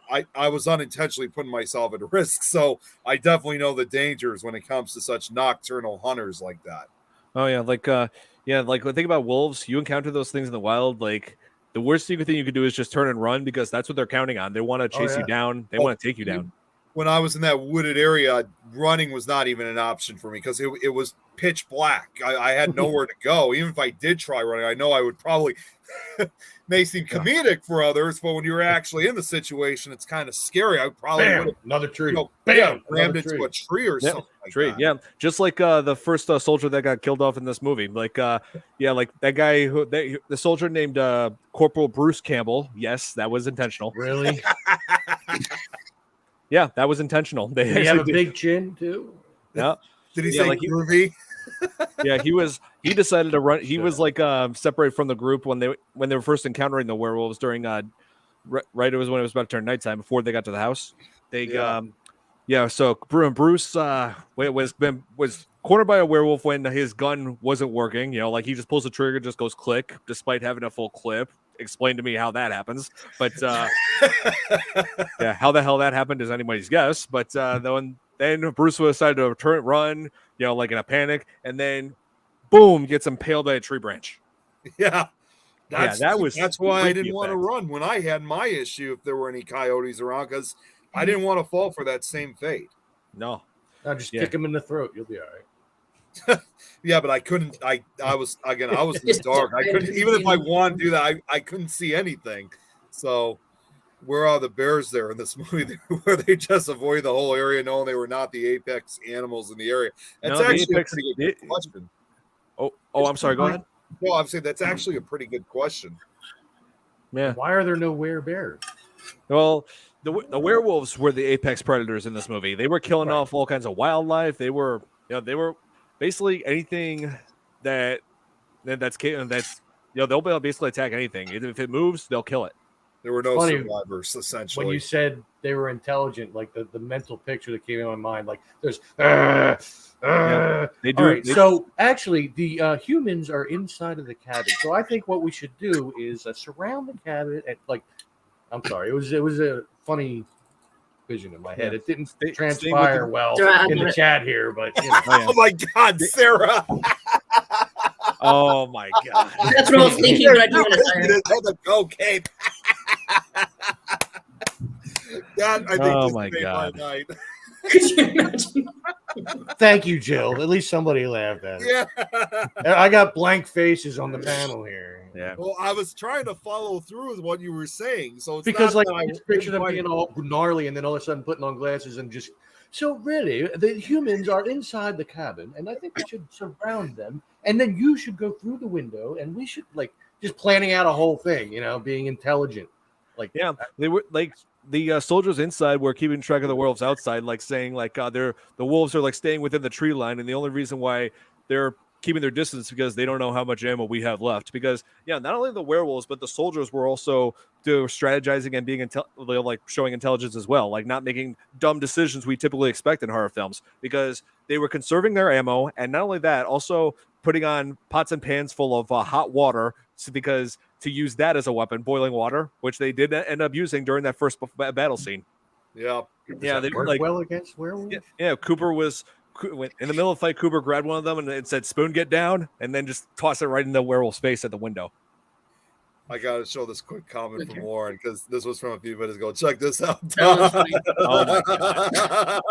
I was unintentionally putting myself at risk. So I definitely know the dangers when it comes to such nocturnal hunters like that. Oh yeah, like think about wolves. You encounter those things in the wild. Like the worst thing you could do is just turn and run because that's what they're counting on. They want to chase you down. They want to take you down. When I was in that wooded area, running was not even an option for me because it was pitch black. I had nowhere to go. Even if I did try running, I know I would probably may seem comedic for others, but when you're actually in the situation, it's kind of scary. I probably would have another tree. Rammed into a tree or something like that. Yeah, just like the first soldier that got killed off in this movie. Like like that guy the soldier named Corporal Bruce Campbell. Yes, that was intentional. Really? Yeah, that was intentional. Did he have a big chin too? Yeah. Did he say like groovy? Yeah, he decided to run. He was like separated from the group when they were first encountering the werewolves during right, it was when it was about to turn nighttime before they got to the house. So Bruce was cornered by a werewolf when his gun wasn't working. Like he just pulls the trigger, just goes click, despite having a full clip. Explain to me how that happens, but how the hell that happened is anybody's guess. But then Bruce decided to run, like in a panic, and then boom, gets impaled by a tree branch. Yeah. That's why I didn't want to run when I had my issue if there were any coyotes around, because I didn't want to fall for that same fate. No. Just kick him in the throat. You'll be all right. Yeah, but I couldn't. I was in the dark. I couldn't, even if I wanted to do that, I couldn't see anything. So where are the bears there in this movie where they just avoid the whole area knowing they were not the apex animals in the area? That's actually a pretty good question. Oh, I'm sorry. Go ahead. No, I'm saying that's actually a pretty good question. Yeah. Why are there no werebears? Well, the werewolves were the apex predators in this movie. They were killing off all kinds of wildlife. They were basically anything they'll basically attack anything. If it moves, they'll kill it. There were no survivors, essentially. When you said they were intelligent, like the mental picture that came in my mind, like there's they do. Right, so actually, the humans are inside of the cabin. So I think what we should do is surround the cabin and I'm sorry, it was a funny vision in my head. It didn't transpire well in the chat here, but oh my God, Sarah! Oh my God, that's what I was thinking. When I do it, okay. God, I think oh my God. Could you imagine? Thank you, Jill. At least somebody laughed at it. Yeah. I got blank faces on the panel here. Yeah. Well, I was trying to follow through with what you were saying. So it's because not I just picture them being all gnarly and then all of a sudden putting on glasses and just so really the humans are inside the cabin and I think we should surround them and then you should go through the window and we should just planning out a whole thing, being intelligent. They were the soldiers inside were keeping track of the werewolves outside, saying the wolves are staying within the tree line, and the only reason why they're keeping their distance because they don't know how much ammo we have left. Because not only the werewolves but the soldiers were also strategizing and being showing intelligence as well, not making dumb decisions we typically expect in horror films, because they were conserving their ammo, and not only that, also putting on pots and pans full of hot water to use that as a weapon, boiling water, which they did end up using during that first battle scene. Yeah. They work well against werewolves. Yeah, Cooper was in the middle of the fight. Cooper grabbed one of them and it said, "Spoon, get down," and then just tossed it right in the werewolf's face at the window. I got to show this quick comment from Warren because this was from a few minutes ago. Check this out. Oh my God.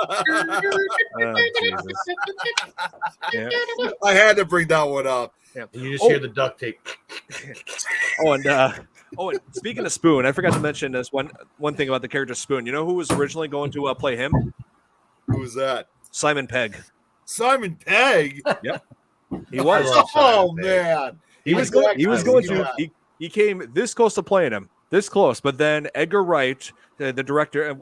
Oh, Jesus. Yeah. I had to bring that one up. Yeah. And you just hear the duct tape. And speaking of Spoon, I forgot to mention this one thing about the character Spoon. You know who was originally going to play him? Who was that? Simon Pegg. Simon Pegg? Yep. He was. Oh, man. He came this close to playing him. This close, but then Edgar Wright, the director,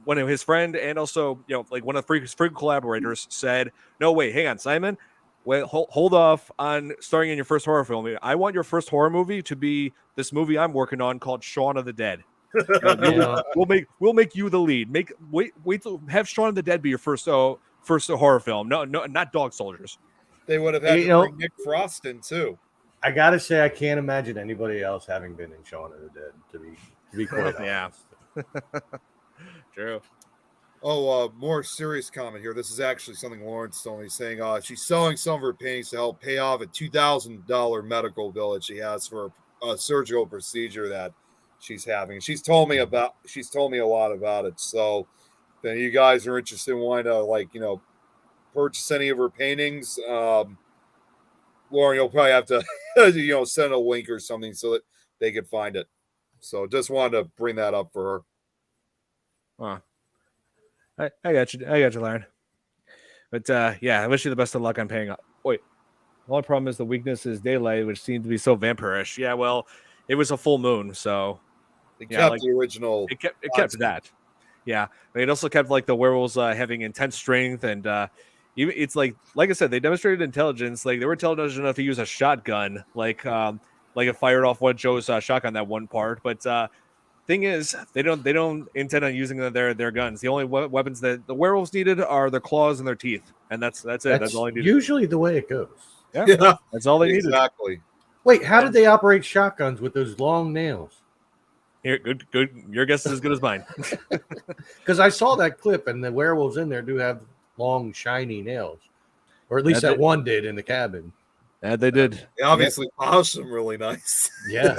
one of his friend, and also one of his frequent collaborators, said, "No, wait, hang on, Simon. Wait, hold off on starring in your first horror film. I want your first horror movie to be this movie I'm working on called Shaun of the Dead. We'll make you the lead. Wait to have Shaun of the Dead be your first horror film. No, not Dog Soldiers. They would have had to bring Nick Frost in too. I gotta say, I can't imagine anybody else having been in Shaun of the Dead. To be quite honest. True. Oh, more serious comment here. This is actually something Lawrence told me, saying she's selling some of her paintings to help pay off a $2,000 medical bill that she has for a surgical procedure that she's having. She's told me a lot about it. So then you guys are interested in wanting to purchase any of her paintings, Lauren, you'll probably have to send a link or something so that they could find it. So just wanted to bring that up for her. Huh. I got you, Lauren. But I wish you the best of luck on paying up. Wait, the only problem is the weakness is daylight, which seemed to be so vampirish. Yeah, well, it was a full moon, so it kept the original. It kept that. Yeah, but it also kept the werewolves having intense strength, and it's like I said, they demonstrated intelligence. Like they were intelligent enough to use a shotgun, like it fired off one Joe's shotgun that one part, but. Thing is, they don't intend on using their guns. The only weapons that the werewolves needed are their claws and their teeth, and that's it. That's all they needed. Usually the way it goes. Yeah, that's all they needed. Exactly. Wait, how did they operate shotguns with those long nails? Here, good. Your guess is as good as mine. Because I saw that clip, and the werewolves in there do have long, shiny nails, or at least that one did in the cabin. Yeah, they did. They obviously polished them really nice. Yeah.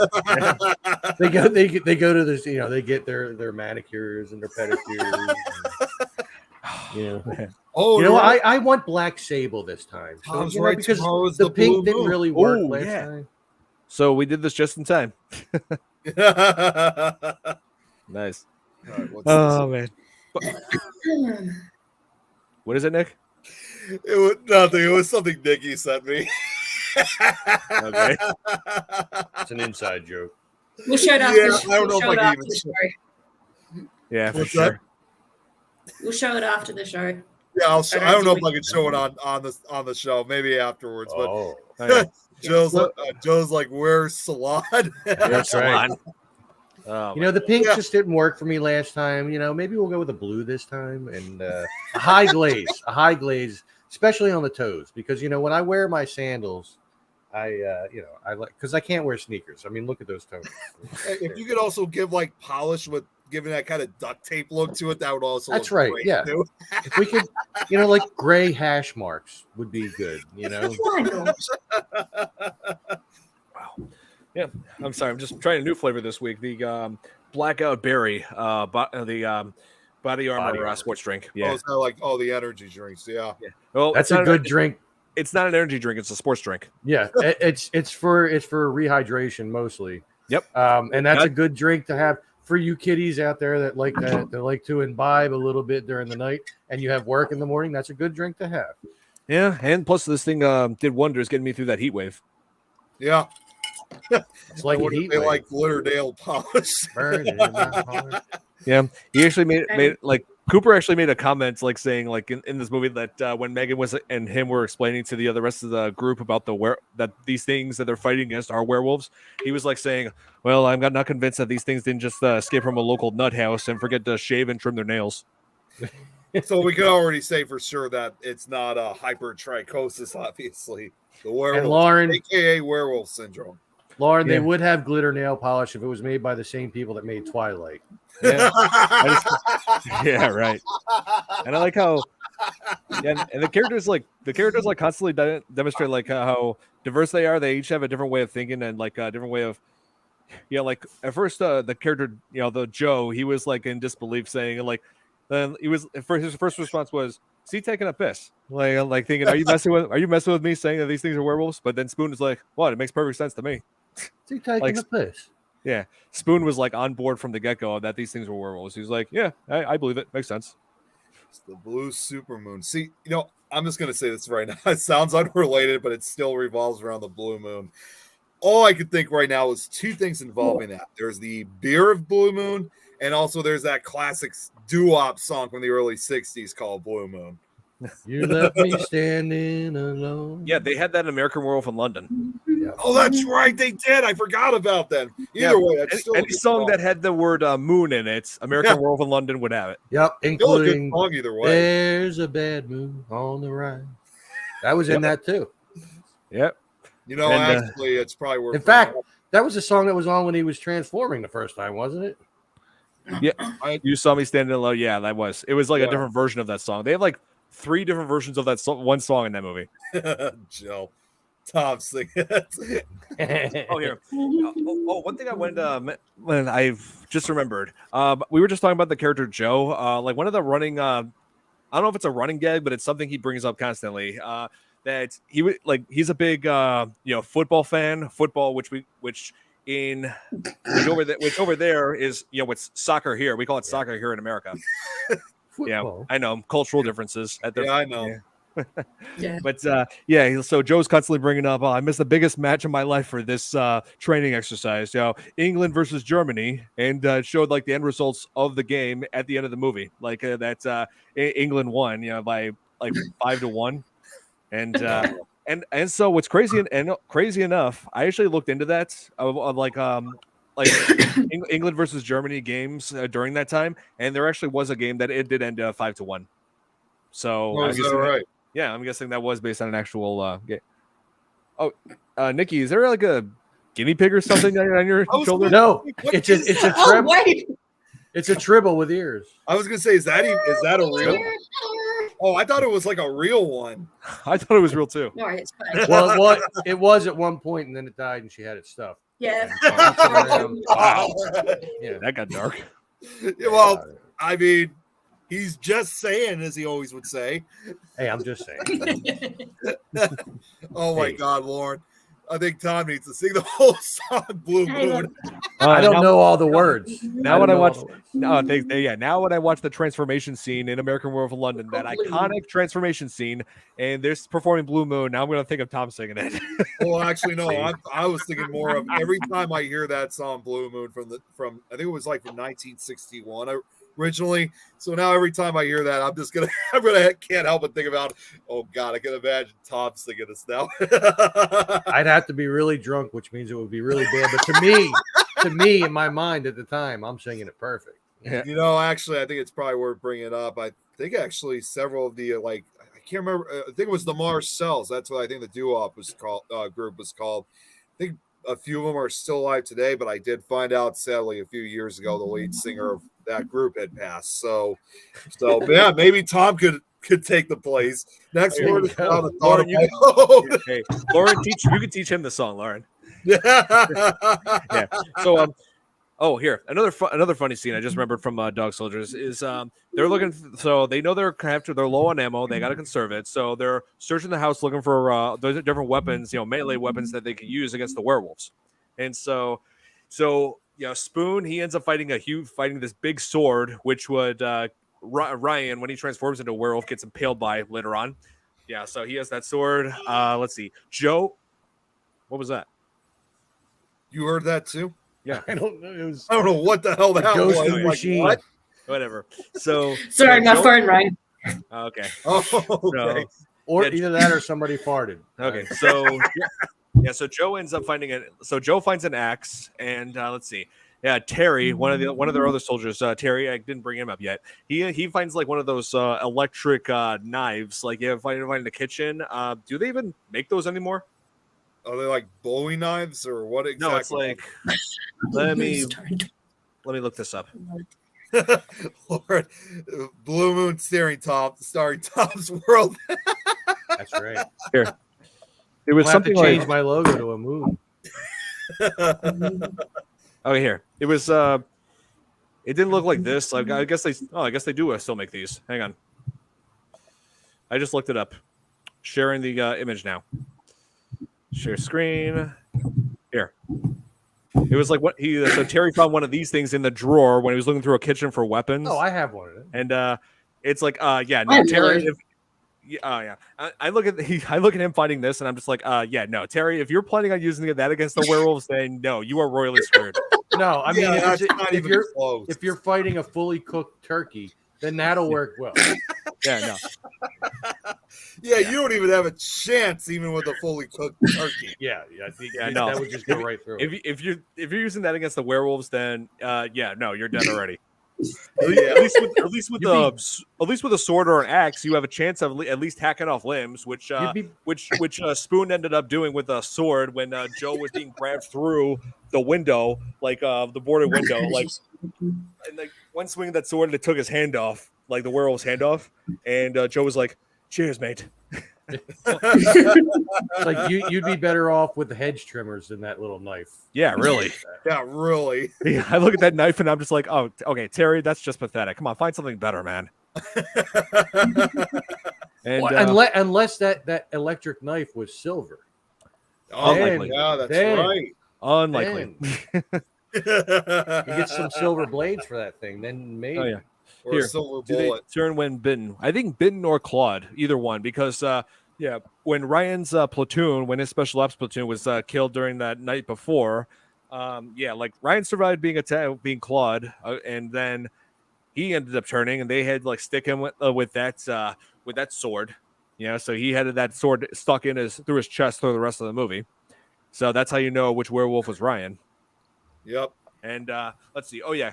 They go to this, they get their manicures and their pedicures. I want black sable this time. So, because the pink didn't really work last time. So we did this just in time. Nice. Right, man. What is it, Nick? It was nothing. It was something Nikki sent me. Okay. It's an inside joke. We'll show it after. I don't know if I can even show. Yeah, for What's sure. that? We'll show it after the show. Yeah, I don't know if I can show it on the show. Maybe afterwards. Oh, but Joe's like, "Where's Salon?" That's right. Oh, the pink just didn't work for me last time. Maybe we'll go with the blue this time and a high glaze, especially on the toes, because when I wear my sandals, I like, because I can't wear sneakers. I mean, look at those toes. If you could also give polish with giving that kind of duct tape look to it, that would also. That's right. Yeah. If we could, like gray hash marks would be good. Wow. Yeah, I'm sorry. I'm just trying a new flavor this week. The blackout berry, the body armor sports drink. Yeah, it's not like the energy drinks. Yeah. Well, that's a good drink. It's not an energy drink. It's a sports drink. Yeah, it's for rehydration mostly. Yep. And that's a good drink to have for you kiddies out there that like to imbibe a little bit during the night, and you have work in the morning. That's a good drink to have. Yeah, and plus this thing did wonders getting me through that heat wave. Yeah. It's like they like glitter nail polish. Yeah, he actually made Cooper actually made a comment saying in this movie that when Megan and him were explaining to the rest of the group about that these things that they're fighting against are werewolves, he was saying, well, I'm not convinced that these things didn't just escape from a local nut house and forget to shave and trim their nails. So we can already say for sure that it's not a hypertrichosis, obviously. The werewolf, and Lauren, aka werewolf syndrome. Lauren, they would have glitter nail polish if it was made by the same people that made Twilight. Yeah, yeah, right. And I like how, and the characters constantly demonstrate how diverse they are. They each have a different way of thinking and a different way of, at first the character, the Joe, he was in disbelief, saying then he was his first response was, "Is he taking a piss?" Thinking, "Are you messing with me saying that these things are werewolves?" But then Spoon is like, "What? It makes perfect sense to me." Is he taking a piss? Yeah, Spoon was on board from the get-go that these things were werewolves. He was like, "Yeah, I believe it. Makes sense." It's the blue supermoon. See, I'm just gonna say this right now. It sounds unrelated, but it still revolves around the blue moon. All I could think right now is two things involving that. There's the beer of Blue Moon, and also there's that classic doo-wop song from the early '60s called Blue Moon. You left me standing alone. Yeah, they had that in American Werewolf in London. Yeah. Oh, that's right, they did. I forgot about that. Either way, that's still any song that had the word moon in it, American Werewolf in London would have it. Yep, including song either way. There's a bad moon on the rise. That was in that too. Yep. Actually, it's probably worth. In fact, that was the song that was on when he was transforming the first time, wasn't it? Yeah, you saw me standing low. Yeah, that was. It was like a Yeah. different version of that song. They have like 3 different versions of that one song in that movie. Joe, Tom singing. Oh, here. One thing I wanted when I've just remembered. We were just talking about the character Joe. Like one of the running. I don't know if it's a running gag, but it's something he brings up constantly. That he would like. He's a big football fan. Football, which over there is what's soccer here. We call it soccer here in America. Football. Yeah, I know cultural differences. I know. Yeah. But so Joe's constantly bringing up, I missed the biggest match of my life for this training exercise. England versus Germany, and it showed like the end results of the game at the end of the movie. Like England won, by like 5-1, and so what's crazy and crazy enough, I actually looked into that of like England versus Germany games during that time, and there actually was a game that it did end 5-1. So Oh, is that right? Yeah, I'm guessing that was based on an actual game. Oh, Nikki, is there like a guinea pig or something on your shoulder? No, it's a Oh, tribble. wait. It's a tribble with ears. I was gonna say, is that a real? Oh, I thought it was like a real one. I thought it was real too. No, it's fine. Well, it was at one point, and then it died, and she had it stuffed. Yeah. Wow. Yeah, That got dark. Well, I mean, he's just saying, as he always would say. Hey, I'm just saying. Oh my God, Lauren! I think Tom needs to sing the whole song "Blue Moon." I don't know all the words. Now when I watch, now when I watch the transformation scene in American Werewolf in London, that iconic transformation scene, and they're performing Blue Moon, now I'm going to think of Tom singing it. Well, actually, no. I was thinking more of every time I hear that song "Blue Moon" from I think it was like from 1961 originally. So now every time I hear that, I can't help but think about, oh God, I can imagine Tom singing this now. I'd have to be really drunk, which means it would be really bad. But to me, in my mind at the time, I'm singing it perfect. Yeah. Actually, I think it's probably worth bringing it up. I think actually several of the I can't remember. I think it was the Marcells. That's what I think the doo-wop was called. Group was called. I think a few of them are still alive today, but I did find out sadly a few years ago the lead singer of that group had passed. So yeah, maybe Tom could take the place. Next word is Lauren, you can teach him the song, Lauren. Yeah. So here another funny scene I just remembered from Dog Soldiers is they're looking. So they know they're low on ammo. They got to conserve it. So they're searching the house looking for those different weapons, melee weapons that they can use against the werewolves. And so Spoon, he ends up fighting this big sword, which would Ryan, when he transforms into a werewolf, gets impaled by later on. Yeah, so he has that sword. Let's see, Joe. What was that? You heard that too? Yeah, I don't know. I don't know what the hell that Ghost was. in the Machine. What? Whatever. So Sorry, my phone rang. Okay. Oh, okay. Or either that or somebody farted. Okay. So so Joe ends up finding it. So Joe finds an axe, and let's see. Yeah, Terry, one of their other soldiers, Terry, I didn't bring him up yet. He finds like one of those electric knives, like you find in the kitchen. Do they even make those anymore? Are they like Bowie knives or what exactly? No, it's like let me look this up. Lord, Blue Moon starring Tom's World. That's right. Here, it was something to change like my logo to a moon. Okay, here it was. It didn't look like this. Like I guess they do still make these. Hang on, I just looked it up. Sharing the image now. Share screen. Here. It was like so Terry found one of these things in the drawer when he was looking through a kitchen for weapons. Oh, I have one of them. And it's like Terry. I look at him finding this, and I'm just like, no, Terry, if you're planning on using that against the werewolves, then no, you are royally screwed. No, I mean, if you're fighting a fully cooked turkey, then that'll work well. Yeah, no. Yeah, you don't even have a chance, even with a fully cooked turkey. No. That would just go right through. If you're using that against the werewolves, then no, you're dead already. At least with a sword or an axe, you have a chance of at least hacking off limbs, which Spoon ended up doing with a sword when Joe was being grabbed through the window, like the boarded window, like. And one swing of that sword and it took his hand off, like the werewolf's hand off, and Joe was like, "Cheers, mate." It's like you'd be better off with the hedge trimmers than that little knife. Yeah, really. Yeah, really. Yeah, I look at that knife and I'm just like, "Oh, okay, Terry, that's just pathetic. Come on, find something better, man." And unless that electric knife was silver. Unlikely. Yeah, that's right. Unlikely. You get some silver blades for that thing, then maybe. Oh yeah. Or Here, a silver do they bullet. turn when bitten? I think bitten or clawed, either one, because when Ryan's platoon, when his special ops platoon was killed during that night before, like Ryan survived being attacked, being clawed, and then he ended up turning, and they had like stick him with that sword, so he had that sword stuck through his chest through the rest of the movie. So that's how you know which werewolf was Ryan. Yep. And let's see. Oh yeah.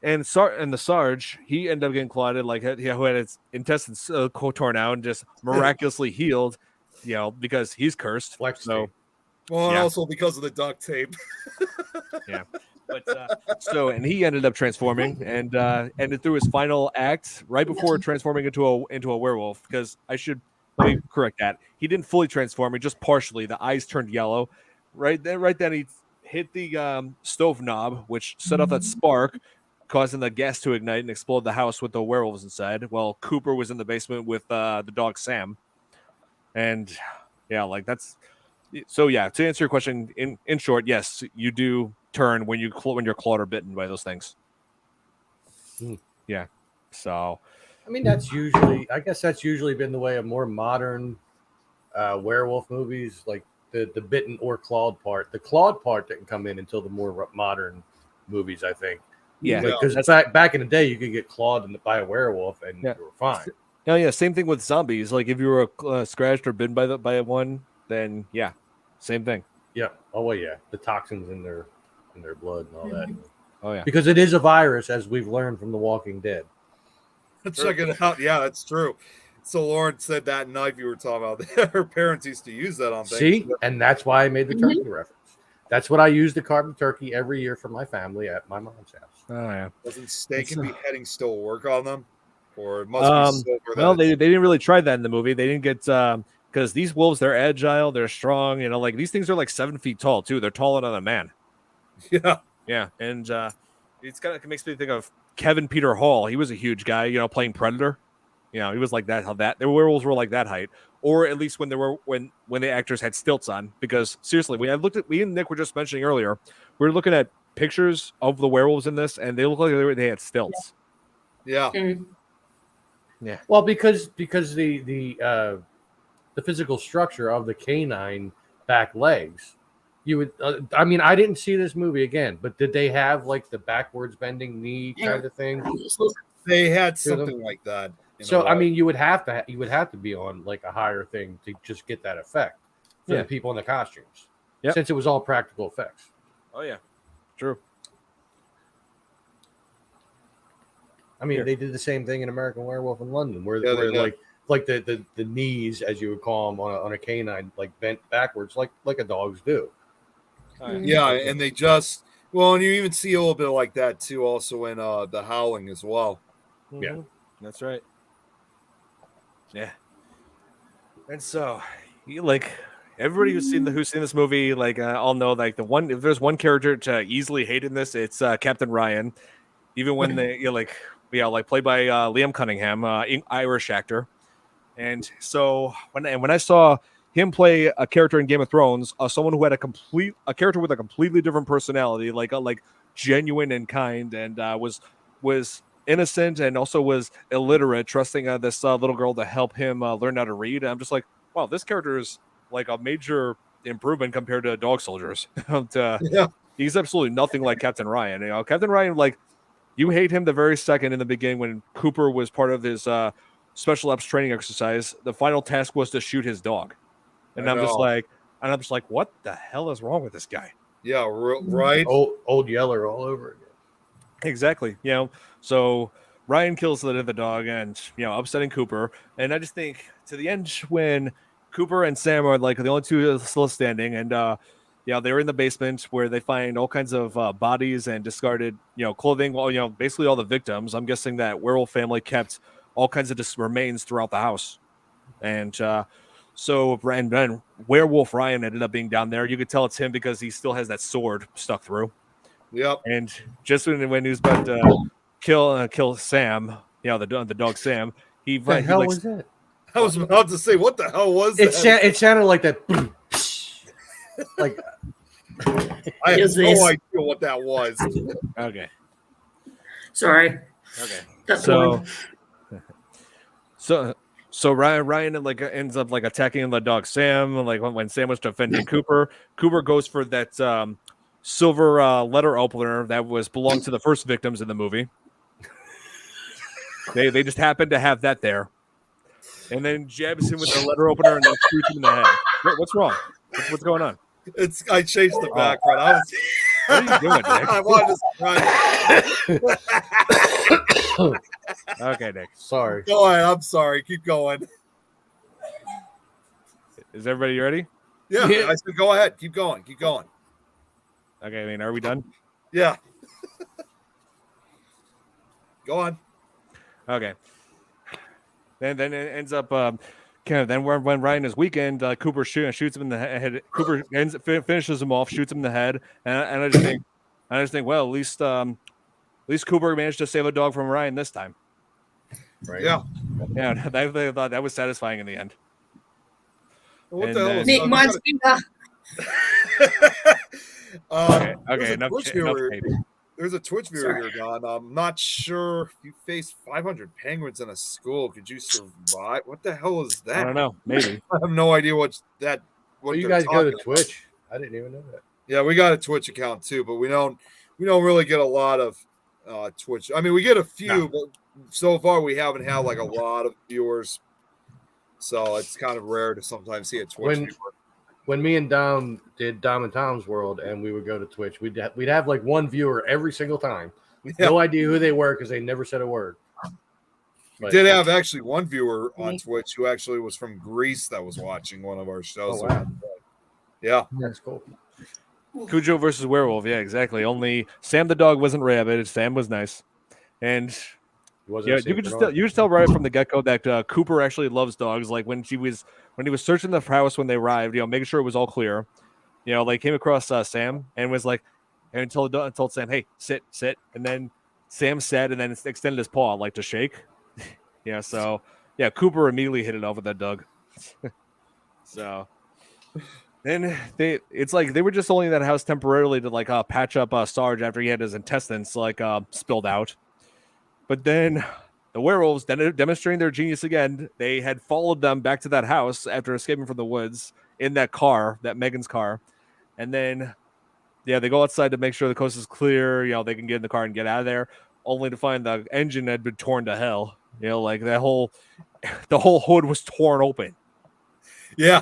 And the Sarge, he ended up getting clawed, like who had his intestines torn out and just miraculously healed, because he's cursed. Flex so, tape. Well, and also because of the duct tape. Yeah. But and he ended up transforming and ended through his final act right before transforming into a werewolf. Because let me correct that. He didn't fully transform; he just partially. The eyes turned yellow. Right then, he hit the stove knob, which set off that spark, causing the gas to ignite and explode the house with the werewolves inside. Well, Cooper was in the basement with the dog Sam, and that's. So to answer your question, in short, yes, you do turn when you're clawed or bitten by those things. Yeah. So. I mean, I guess that's usually been the way of more modern werewolf movies, like the bitten or clawed part. The clawed part didn't come in until the more modern movies, I think. Yeah, because back in the day, you could get clawed by a werewolf and you were fine. No, yeah, same thing with zombies. Like if you were scratched or bitten by one, then same thing. Yeah. Oh well, yeah. The toxins in their blood and all that. Oh yeah. Because it is a virus, as we've learned from The Walking Dead. Check it out. Yeah, that's true. So Lauren said that knife you were talking about, her parents used to use that on things. See, and that's why I made the turkey reference. That's what I use to carve the turkey every year for my family at my mom's house. Oh yeah. Doesn't steak and beheading still work on them, or it must be silver? Well, they didn't really try that in the movie. They didn't get because these wolves, they're agile, they're strong. Like these things are like 7 feet tall too. They're taller than a man. Yeah. Yeah, and it makes me think of Kevin Peter Hall. He was a huge guy, playing Predator. He was like that. How the werewolves were like that height, or at least when the actors had stilts on. Because seriously, we and Nick were just mentioning earlier, we were looking at pictures of the werewolves in this, and they look like they had stilts. Yeah. Yeah. Well, because the physical structure of the canine back legs, you would. I mean, I didn't see this movie again, but did they have like the backwards bending knee kind of thing? They had something like that. So I mean, you would have to be on like a higher thing to just get that effect for the people in the costumes. Yeah. Since it was all practical effects. Oh yeah, true. I mean, they did the same thing in American Werewolf in London, where like the knees, as you would call them, on a canine, like bent backwards, like a dog's do. Yeah, and they just and you even see a little bit like that too, also in The Howling as well. Mm-hmm. Yeah, that's right. Yeah, and so like everybody who's seen this movie, like all know, like if there's one character to easily hate in this, it's Captain Ryan. Even when they played by Liam Cunningham, Irish actor. And so when I saw him play a character in Game of Thrones, someone who had a character with a completely different personality, like genuine and kind, and was innocent and also was illiterate, trusting this little girl to help him learn how to read. And I'm just like, wow, this character is like a major improvement compared to Dog Soldiers. He's absolutely nothing like Captain Ryan. Captain Ryan, like, you hate him the very second in the beginning when Cooper was part of his special ops training exercise. The final task was to shoot his dog, and I'm just like, what the hell is wrong with this guy? Yeah, right. Old Yeller all over again. Exactly. So Ryan kills the dog, and upsetting Cooper. And I just think to the end when Cooper and Sam are like the only two still standing, and Yeah, they're in the basement where they find all kinds of bodies and discarded, clothing. Well, basically all the victims. I'm guessing that werewolf family kept all kinds of remains throughout the house. And so then werewolf Ryan ended up being down there. You could tell it's him because he still has that sword stuck through. Yep. And just when he was about to kill Sam, the dog Sam, What the hell was it? I was about to say, what the hell was that? It sounded like that. Like I have no idea what that was. Okay. Sorry. Okay. That's So Ryan ends up attacking the dog Sam. Like when Sam was defending Cooper goes for that silver letter opener that belonged to the first victims in the movie. They just happened to have that there, and then jabs him with the letter opener and then shoots him in the head. What's wrong? What's going on? I changed the background. What are you doing, Nick? I wanted to surprise. Okay, Nick. Sorry. Go ahead. I'm sorry. Keep going. Is everybody ready? Yeah. I said go ahead. Keep going. Keep going. Okay, I mean, are we done? Yeah. Go on. Okay. Then it ends up then when Ryan is weakened, Cooper shoots him in the head. Cooper finishes him off, shoots him in the head, and I just think, well, at least Cooper managed to save a dog from Ryan this time. Right. Yeah. Yeah, I thought that was satisfying in the end. What the hell? Nick, mine's bigger. Okay, enough tape. There's a Twitch viewer here, Don. I'm not sure if you faced 500 penguins in a school. Could you survive? What the hell is that? I don't know. Maybe. I have no idea what you guys go to Twitch? I didn't even know that. Yeah, we got a Twitch account too, but we don't really get a lot of Twitch. I mean, we get a few, but so far we haven't had like a lot of viewers. So it's kind of rare to sometimes see a Twitch viewer. When me and Dom did Dom and Tom's World and we would go to Twitch, we'd have like one viewer every single time. Yeah. No idea who they were because they never said a word. We did have actually one viewer on Twitch who actually was from Greece that was watching one of our shows. Oh, wow. Yeah. That's cool. Cujo versus werewolf. Yeah, exactly. Only Sam the dog wasn't rabid. Sam was nice. And you could tell right from the get-go that Cooper actually loves dogs. Like when he was searching the house when they arrived, making sure it was all clear. They came across Sam and was like, and told Sam, "Hey, sit," and then Sam sat and then extended his paw like to shake. So Cooper immediately hit it off with that dog. So then it's like they were just only in that house temporarily to patch up Sarge after he had his intestines spilled out. But then the werewolves, demonstrating their genius again, they had followed them back to that house after escaping from the woods in that car, that Megan's car. And then, they go outside to make sure the coast is clear. They can get in the car and get out of there, only to find the engine had been torn to hell. Like the whole hood was torn open. Yeah.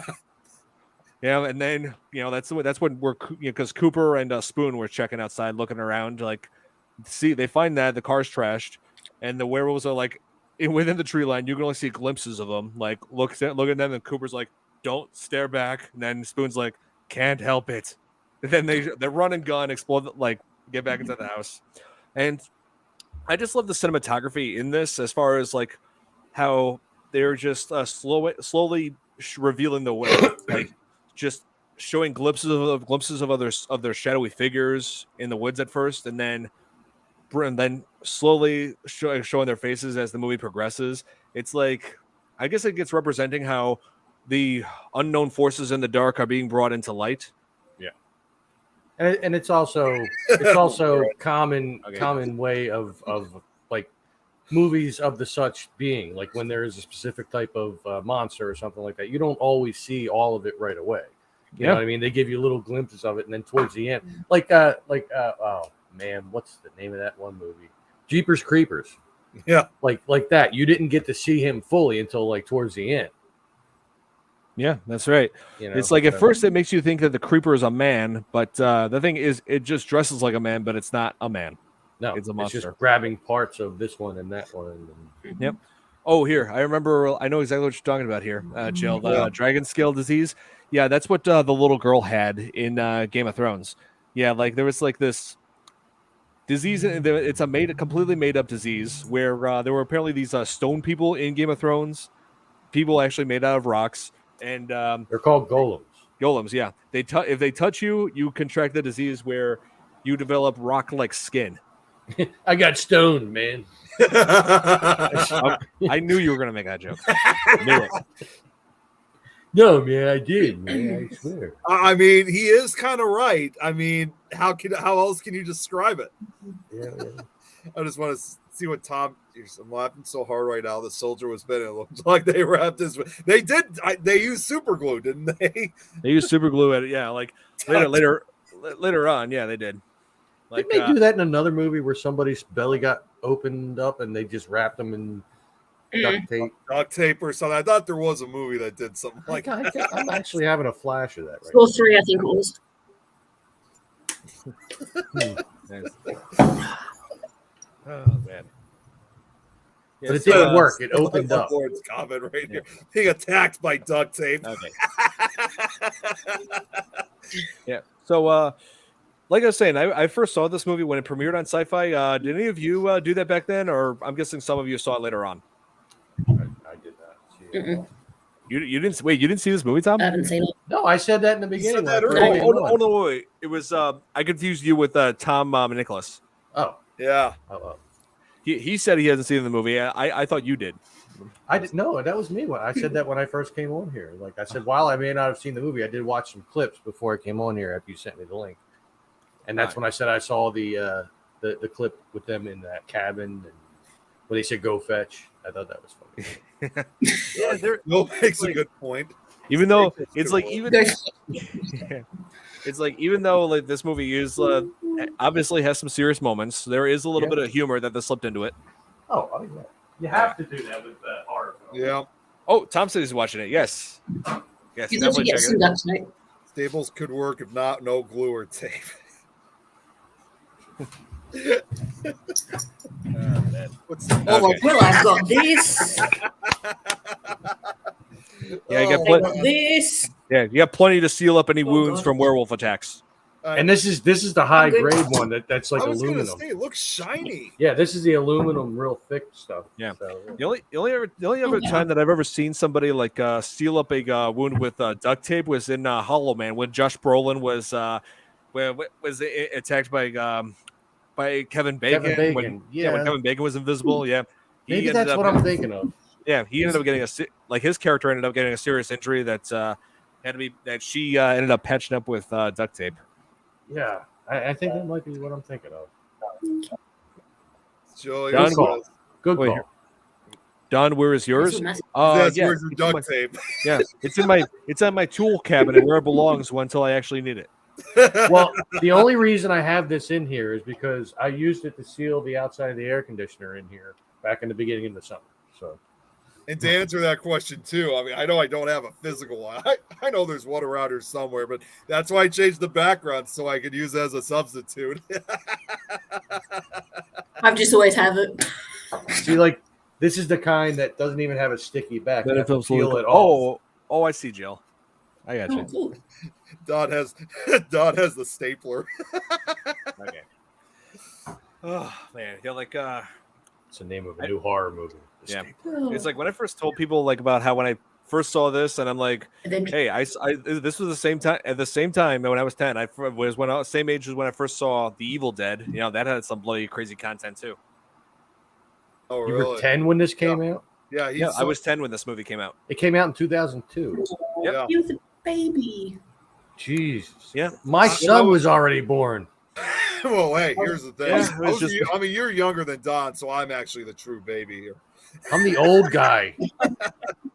Yeah, and then that's when we're because Cooper and Spoon were checking outside, looking around, they find that the car's trashed. And the werewolves are within the tree line. You can only see glimpses of them. Look at them, and Cooper's like, "Don't stare back." And then Spoon's like, "Can't help it." And then they run and gun, explode, get back into the house. And I just love the cinematography in this, as far as how they're just slowly revealing the way, just showing glimpses of their shadowy figures in the woods at first, and then slowly showing their faces as the movie progresses. It's I guess it gets representing how the unknown forces in the dark are being brought into light. Yeah, and it's also common way of movies of the such being when there is a specific type of monster or something like that. You don't always see all of it right away. You know what I mean? They give you little glimpses of it, and then towards the end, oh man, what's the name of that one movie? Jeepers Creepers. Yeah. Like that. You didn't get to see him fully until towards the end. Yeah, that's right. It's at first it makes you think that the creeper is a man, but the thing is it just dresses like a man, but it's not a man. No, it's a monster. It's just grabbing parts of this one and that one. Yep. Oh, here I remember. I know exactly what you're talking about here, Jill. The dragon scale disease. Yeah, that's what the little girl had in Game of Thrones. Yeah, like there was like this disease. It's a completely made up disease where there were apparently these stone people in Game of Thrones. People actually made out of rocks, and They're called golems. golems. Yeah, if they touch you, you contract the disease where you develop rock-like skin. I got stoned, man. I knew you were going to make that joke. Knew it. No, man, I did, man. I swear. I mean, he is kind of right. I mean, how else can you describe it? Yeah. I just want to see what Tom. I'm laughing so hard right now. The soldier was bitten. It looked like they wrapped his. They did. They used super glue, didn't they? They used super glue at it. Yeah, like later on. Yeah, they did. Like, Didn't they do that in another movie where somebody's belly got opened up and they just wrapped them in duct tape or something? I thought there was a movie that did something like that. I'm actually having a flash of that right School 3, I think it was. Oh man. Yeah, but it didn't work. It opened up. Lord's comment right here. Being attacked by duct tape. Okay. Yeah. So, like I was saying, I first saw this movie when it premiered on Sci-Fi. Did any of you do that back then, or I'm guessing some of you saw it later on? I did not see it. You didn't wait. You didn't see this movie, Tom? I haven't seen it. No, I said that in the beginning. that Oh no, wait. It was I confused you with Tom Nicholas. Oh yeah. He said he hasn't seen the movie. I thought you did. I did no, that was me. I said that when I first came on here. Like I said, while I may not have seen the movie, I did watch some clips before I came on here after you sent me the link. And that's when I said I saw the clip with them in that cabin and when they said go fetch. I thought that was funny. Yeah, Will makes a good point. Even though it's like even though like this movie is obviously has some serious moments, there is a little bit of humor that they slipped into it. Oh yeah. You have to do that with horror film. Yeah. Oh, Tom said he's watching it. Yes. Yes, He's definitely get some ducks tonight. Staples could work if not no glue or tape. Man. Well, I've got this. Yeah, you got I've got this. Yeah, you got plenty to seal up any wounds from werewolf attacks. And this is the high grade one that's like I was aluminum. Gonna say, it looks shiny. Yeah, this is the aluminum, real thick stuff. Yeah. So, The only other time that I've ever seen somebody like seal up a wound with duct tape was in Hollow Man when Josh Brolin was attacked by Kevin Bacon. When Kevin Bacon was invisible. Yeah. Maybe that's what I'm thinking of. Yeah, he ended up getting his character ended up getting a serious injury that she ended up patching up with duct tape. Yeah, I think that might be what I'm thinking of. Good call. Good call. Don, where is yours? Where's your duct tape? Yeah, it's on my tool cabinet where it belongs until I actually need it. Well, the only reason I have this in here is because I used it to seal the outside of the air conditioner in here back in the beginning of the summer. So, and to answer that question too, I mean, I know I don't have a physical one. I know there's one around here somewhere, but that's why I changed the background so I could use it as a substitute. I've just always have it. See, like this is the kind that doesn't even have a sticky back. Then You it have to feels peel it off. Oh, I see, Jill. I got you. Oh, cool. Don has the stapler. Okay. Oh man, yeah, like It's the name of a new horror movie. Yeah, it's like when I first told people like about how when I first saw this, and I'm like, hey, this was the same time at the same time when I was 10. I was when I was same age as when I first saw The Evil Dead. You know, that had some bloody crazy content too. Oh, You really? were 10 when this came out? Yeah, I was 10 when this movie came out. It came out in 2002. Yeah. He was a baby. Jesus. Yeah. My son was already born. Well, hey, here's the thing. Yeah, I mean, you're younger than Don, so I'm actually the true baby here. I'm the old guy. Yeah,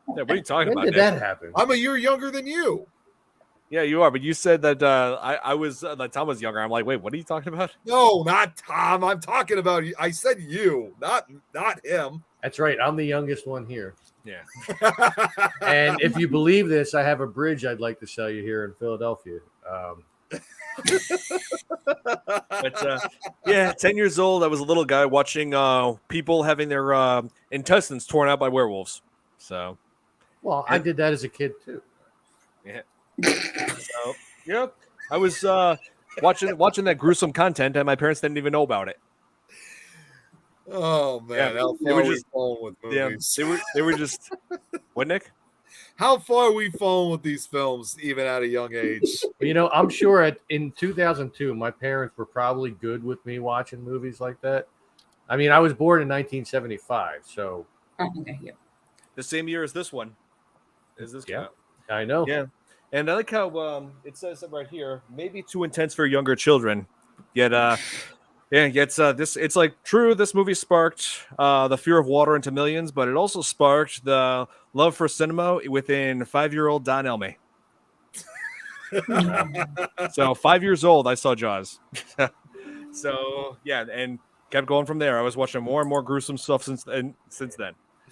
what are you talking When about? did Nick? that happen? I'm a year younger than you. Yeah, you are, but you said that I was that Tom was younger. I'm like, wait, what are you talking about? No, not Tom. I'm talking about you. I said you, not him. That's right. I'm the youngest one here. Yeah. And if you believe this, I have a bridge I'd like to sell you here in Philadelphia. But yeah, 10 years old. I was a little guy watching people having their intestines torn out by werewolves. So, Well, I did that as a kid too. yeah. So, yep. I was watching that gruesome content, and my parents didn't even know about it. Oh man, Yeah, how they far were we just- fallen with Yeah, movies. they were just what, Nick? How far we fallen with these films, even at a young age. You know, I'm sure in 2002, my parents were probably good with me watching movies like that. I mean, I was born in 1975, so Oh, okay, yeah. The same year as this one. Is this? Yeah. I know. Yeah. And I like how it says right here, maybe too intense for younger children. Yet, it's like true. This movie sparked the fear of water into millions, but it also sparked the love for cinema within 5-year-old Don Elme. So 5 years old, I saw Jaws. So yeah, and kept going from there. I was watching more and more gruesome stuff since then.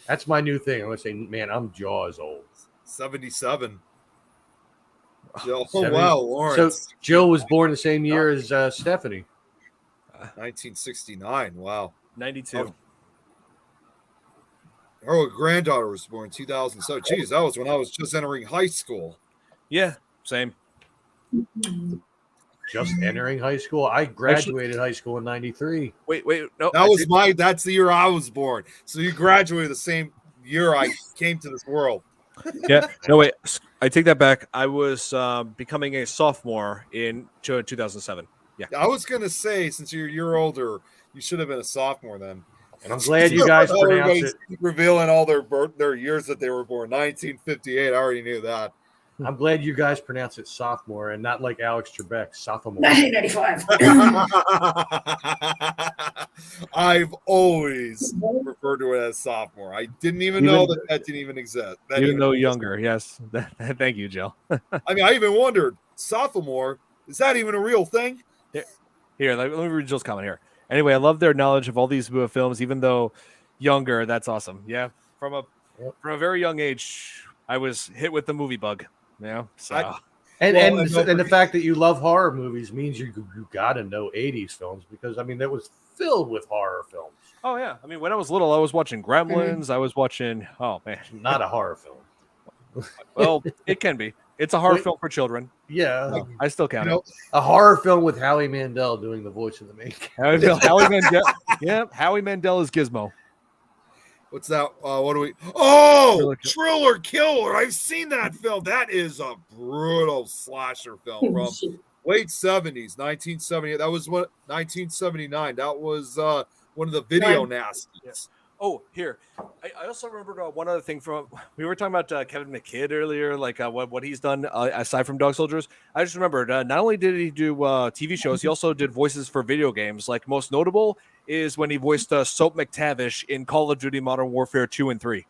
That's my new thing. I'm gonna say, man, I'm Jaws old. 77. Oh 70. wow, So Lawrence. Jill was born the same year as Stephanie. 1969. Wow. 92. Her granddaughter was born in 2007. Geez, that was when I was just entering high school. Yeah, same. Just entering high school. I graduated high school in '93. Wait, no. That's the year I was born. So you graduated the same year I came to this world. Yeah, no, wait. I take that back. I was becoming a sophomore in 2007. Yeah. I was gonna say, since you're a year older, you should have been a sophomore then. And I'm glad you guys pronounced Everybody's it. revealing all their years that they were born. 1958. I already knew that. I'm glad you guys pronounce it sophomore and not like Alex Trebek, sophomore. 1995. I've always referred to it as sophomore. I didn't even know that didn't even exist. Even though younger, yes. Thank you, Jill. I mean, I even wondered, sophomore, is that even a real thing? Here, let me read Jill's comment here. Anyway, I love their knowledge of all these films, even though younger. That's awesome. Yeah, from a very young age, I was hit with the movie bug. Yeah, so. And the fact that you love horror movies means you got to know 80s films, because I mean that was filled with horror films. Oh yeah, I mean when I was little, I was watching Gremlins. I was watching. Oh man, not a horror film. Well, it can be. It's a horror film for children. Yeah, I still count it. A horror film with Howie Mandel doing the voice of the main character. Howie Mandel. Yeah, Howie Mandel is Gizmo. What's that? What do we? Oh, Thriller Killer. I've seen that film. That is a brutal slasher film from late 70s, 1970. That was 1979. That was one of the video nasties. Yeah. Oh, here. I also remembered one other thing from we were talking about Kevin McKidd earlier, like what he's done aside from Dog Soldiers. I just remembered not only did he do TV shows, he also did voices for video games. Like most notable is when he voiced Soap McTavish in Call of Duty Modern Warfare 2 and 3.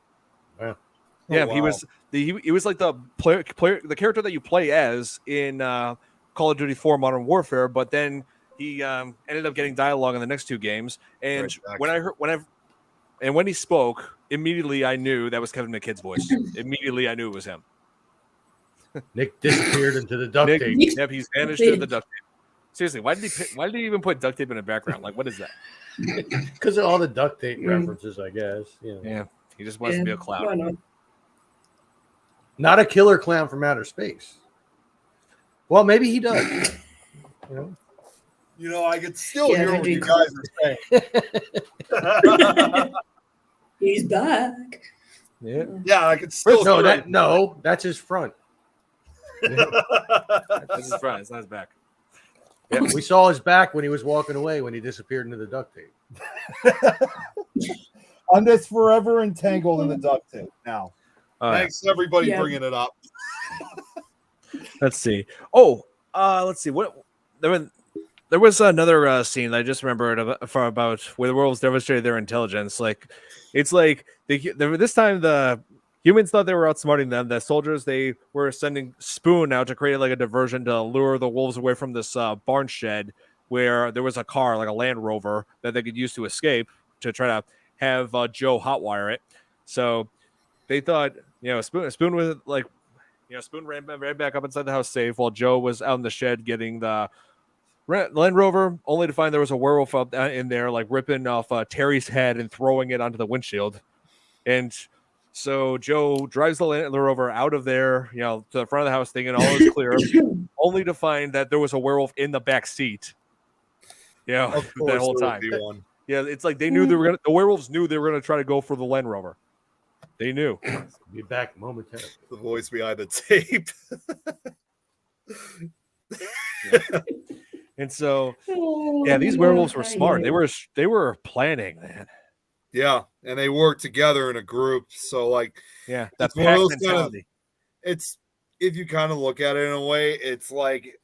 Yeah, yeah, wow. He was like the the character that you play as in Call of Duty 4 Modern Warfare, but then he ended up getting dialogue in the next two games. And when he spoke, immediately I knew that was Kevin McKidd's voice. Immediately I knew it was him. Nick disappeared into the duct tape. Yep, he's vanished into the duct tape. Seriously, why did he even put duct tape in the background? Like, what is that? Because of all the duct tape references, I guess. Yeah, he just wants to be a clown. Not a killer clown from outer space. Well, maybe he does. You know, I could still hear what you guys are saying. He's back. Yeah, I could still. No, that's his front. That's his front. It's not his back. Yeah, we saw his back when he was walking away when he disappeared into the duct tape. I'm just forever entangled in the duct tape now. Thanks, everybody, bringing it up. Let's see. Oh, let's see. What there was another scene that I just remembered about where the werewolves demonstrated their intelligence. Like, it's like this time the humans thought they were outsmarting them. The soldiers, they were sending Spoon out to create like a diversion to lure the wolves away from this barn shed where there was a car, like a Land Rover, that they could use to escape, to try to have Joe hotwire it. So they thought, Spoon was like, Spoon ran back up inside the house safe while Joe was out in the shed getting the Land Rover, only to find there was a werewolf up in there, like ripping off Terry's head and throwing it onto the windshield. And so Joe drives the Land Rover out of there, to the front of the house, thinking all is clear, only to find that there was a werewolf in the back seat. That whole time. Yeah, it's like they knew the werewolves knew they were going to try to go for the Land Rover. They knew. Be back momentarily. The voice behind the tape. And so, these werewolves were smart. They were planning, man. Yeah, and they work together in a group. So, that's one of those mentality. It's if you kind of look at it in a way, it's like,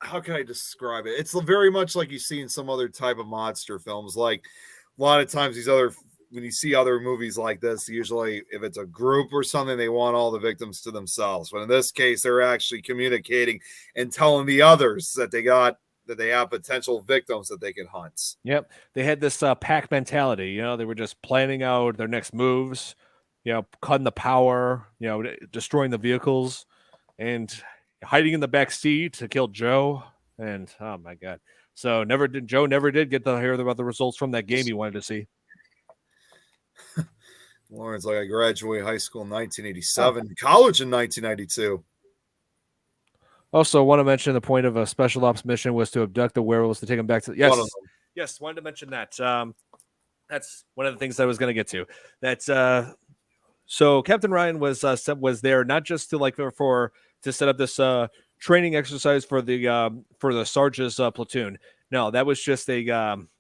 how can I describe it? It's very much like you see in some other type of monster films. Like a lot of times, when you see other movies like this, usually if it's a group or something, they want all the victims to themselves. But in this case, they're actually communicating and telling the others that they have potential victims that they can hunt. Yep. They had this pack mentality. They were just planning out their next moves, cutting the power, destroying the vehicles and hiding in the back seat to kill Joe. And oh my God. So Joe never did get to hear about the results from that game he wanted to see. Lauren's I graduated high school in 1987, college in 1992. Also, want to mention the point of a special ops mission was to abduct the werewolves to take them back to. Yes, wanted to mention that. That's one of the things I was going to get to. That so Captain Ryan was there not just to to set up this training exercise for the Sarge's platoon. No, that was just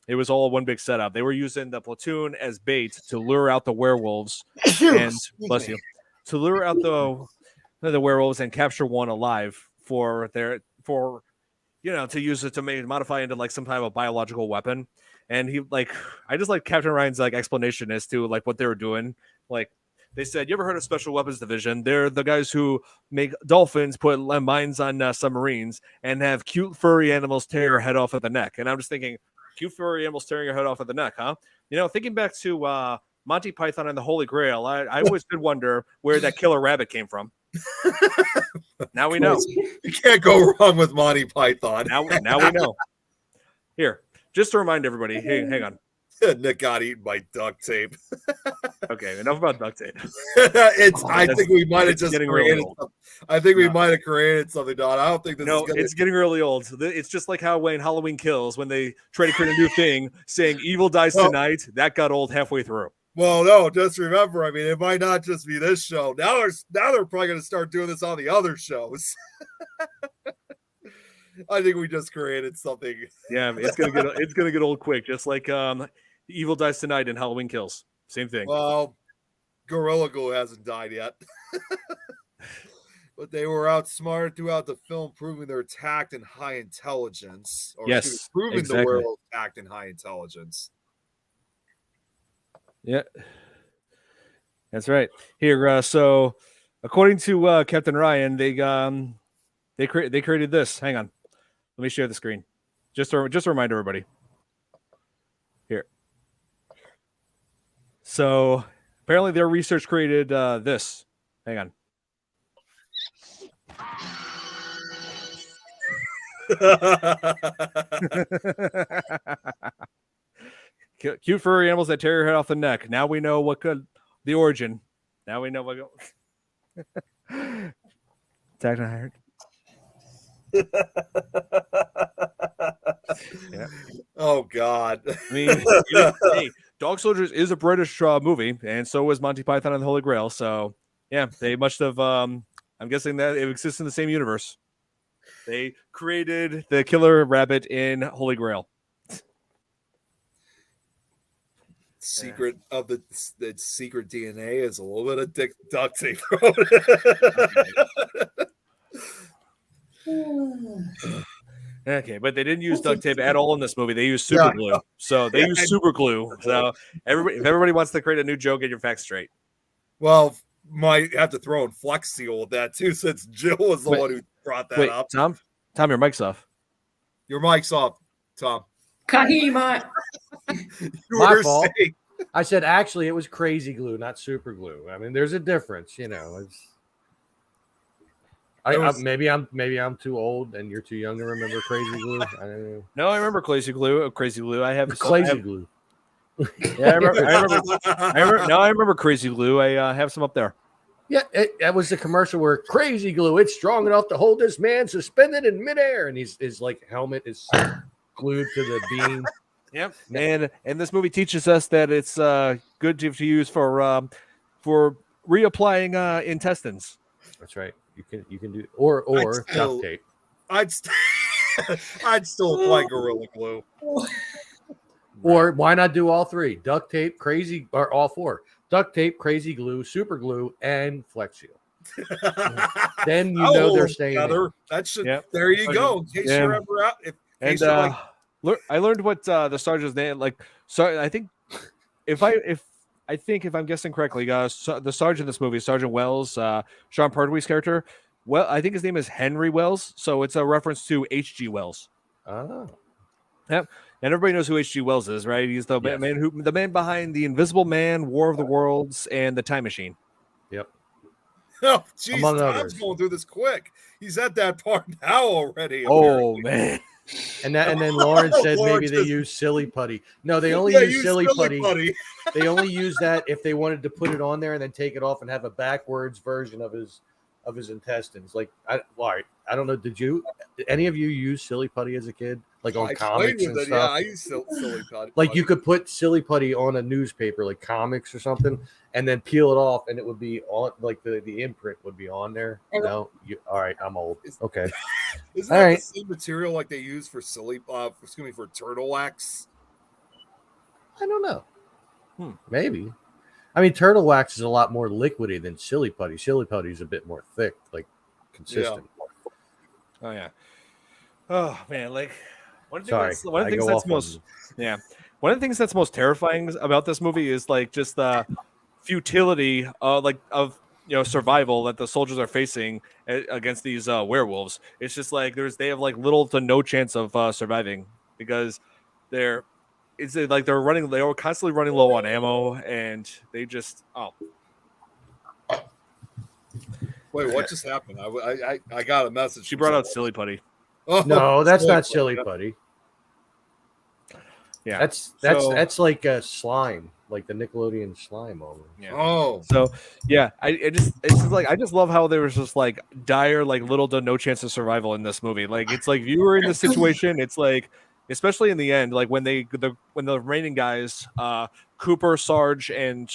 it was all one big setup. They were using the platoon as bait to lure out the werewolves and to lure out the werewolves and capture one alive to use it to modify into some type of biological weapon. And I just like Captain Ryan's explanation as to what they were doing. They said, you ever heard of Special Weapons Division? They're the guys who make dolphins put mines on submarines and have cute furry animals tear your head off at the neck. And I'm just thinking, cute furry animals tearing your head off at the neck, huh? Thinking back to Monty Python and the Holy Grail, I always did wonder where that killer rabbit came from. Now we know. You can't go wrong with Monty Python. Now we know. Here, just to remind everybody, hang on. Nick got eaten by duct tape. Okay, enough about duct tape. I think we might have just created something. I think we might have created something, Don. I don't think this is it's getting really old. It's just like how when Halloween Kills, when they try to create a new thing saying evil dies tonight, that got old halfway through. Well, no, just remember, it might not just be this show. Now they're probably going to start doing this on the other shows. I think we just created something. Yeah, it's gonna get old quick, just like Evil Dies Tonight and Halloween Kills. Same thing. Well, Gorilla Glue hasn't died yet. But they were outsmarted throughout the film, proving their tact and high intelligence. Proving the werewolf tact and high intelligence. Yeah, that's right. Here, so according to Captain Ryan, they created this. Hang on, let me share the screen. Just to remind everybody. Here. So apparently, their research created this. Hang on. Cute furry animals that tear your head off the neck. Now we know the origin. Now we know what. Attack on Hired. Yeah. Oh God. I mean, hey, Dog Soldiers is a British movie, and so was Monty Python and the Holy Grail. So yeah, they must have. I'm guessing that it exists in the same universe. They created the killer rabbit in Holy Grail. Secret of the secret DNA is a little bit of duct tape. Okay, but they didn't use duct tape at all in this movie. They used super glue. So they used super glue. So if everybody wants to create a new joke, get your facts straight. Well, might have to throw in Flex Seal with that too, since Jill was the one who brought that up. Tom, your mic's off. Your mic's off, Tom. Kahima. My fault. I said actually it was crazy glue, not super glue. I mean, there's a difference, Maybe I'm too old and you're too young to remember Crazy Glue. I don't know. No, I remember Crazy Glue. Crazy Glue. I have Crazy Glue. Yeah, I remember Crazy Glue. I have some up there. Yeah, that was the commercial where Crazy Glue. It's strong enough to hold this man suspended in midair, and his like helmet is glued to the beam. Yep. And this movie teaches us that it's good to use for reapplying intestines. That's right. You can do or duct tape. I'd still apply Gorilla Glue. Or why not do all three? Duct tape, crazy, or all four. Duct tape, Crazy Glue, Super Glue, and Flex Seal. Then you know they're staying together. That should. Yep. There you go. In case you're ever out. I learned what the sergeant's name. Like, so I think if I'm guessing correctly, the sergeant in this movie, Sergeant Wells, Sean Pertwee's character. Well, I think his name is Henry Wells, so it's a reference to H.G. Wells. Oh. Yep. And everybody knows who H.G. Wells is, right? He's the man behind The Invisible Man, War of the Worlds, and The Time Machine. Yep. Oh, geez, Tom's going through this quick. He's at that part now already. Oh, man. And then Lauren said maybe they use silly putty. No, they only use silly putty. They only use that if they wanted to put it on there and then take it off and have a backwards version of his intestines. Like, I don't know. Did any of you use silly putty as a kid? Like on comics and stuff? Yeah, I used silly putty. Like you could put silly putty on a newspaper, like comics or something, and then peel it off, and it would be on, like the imprint would be on there. No, all right, I'm old. Okay, isn't that the same material like they use for for turtle wax? I don't know. Maybe. I mean, turtle wax is a lot more liquidy than silly putty. Silly putty is a bit more thick, like consistent. Yeah. Oh yeah. Oh man, like one of the things that's most terrifying about this movie is like just the futility of survival that the soldiers are facing against these werewolves. It's just like they have like little to no chance of surviving because they're constantly running low on ammo, and they just Wait, what just happened? I got a message. She brought out silly putty. Oh, no, that's not silly putty. Yeah, that's like a slime, like the Nickelodeon slime over. Yeah. Oh, so yeah, I just love how there was just like dire, like little to no chance of survival in this movie. Like it's like if you were in this situation, it's like, especially in the end, like when the remaining guys, Cooper, Sarge, and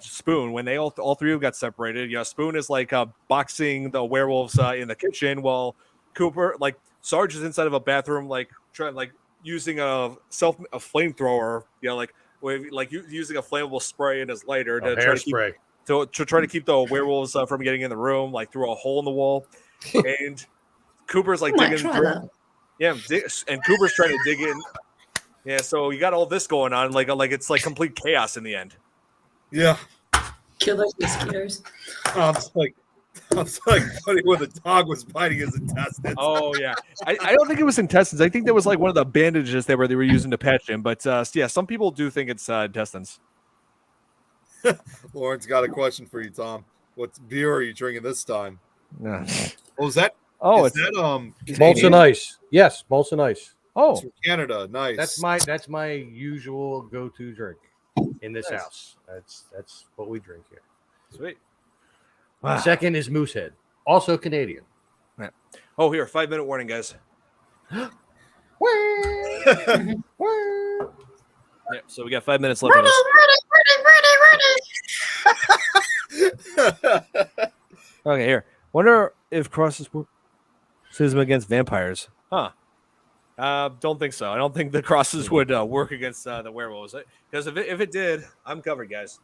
Spoon, when they all three of them got separated. Yeah, Spoon is like boxing the werewolves in the kitchen, while Cooper, like Sarge, is inside of a bathroom, like trying, like using a flamethrower, using a flammable spray in his lighter to try to keep the werewolves from getting in the room, like through a hole in the wall. And Cooper's like digging through. Yeah, and Cooper's trying to dig in. Yeah, so you got all this going on, like it's like complete chaos in the end. Yeah. Killer mosquitoes. I'm like funny when the dog was biting his intestines. Oh yeah, I don't think it was intestines. I think that was like one of the bandages they were using to patch him. But yeah, some people do think it's intestines. Lauren's got a question for you, Tom. What beer are you drinking this time? No. Oh, is that? Oh, is that Molson Ice. Yes, Molson Ice. Oh, it's from Canada. Nice. That's my usual go-to drink in this house. That's what we drink here. Sweet. Wow. Second is Moosehead, also Canadian. Yeah. Oh, here, 5-minute warning, guys. Yeah, so we got 5 minutes left. Okay, here. Wonder if crosses work against vampires. Huh. Don't think so. I don't think the crosses would work against the werewolves. Because if it did, I'm covered, guys.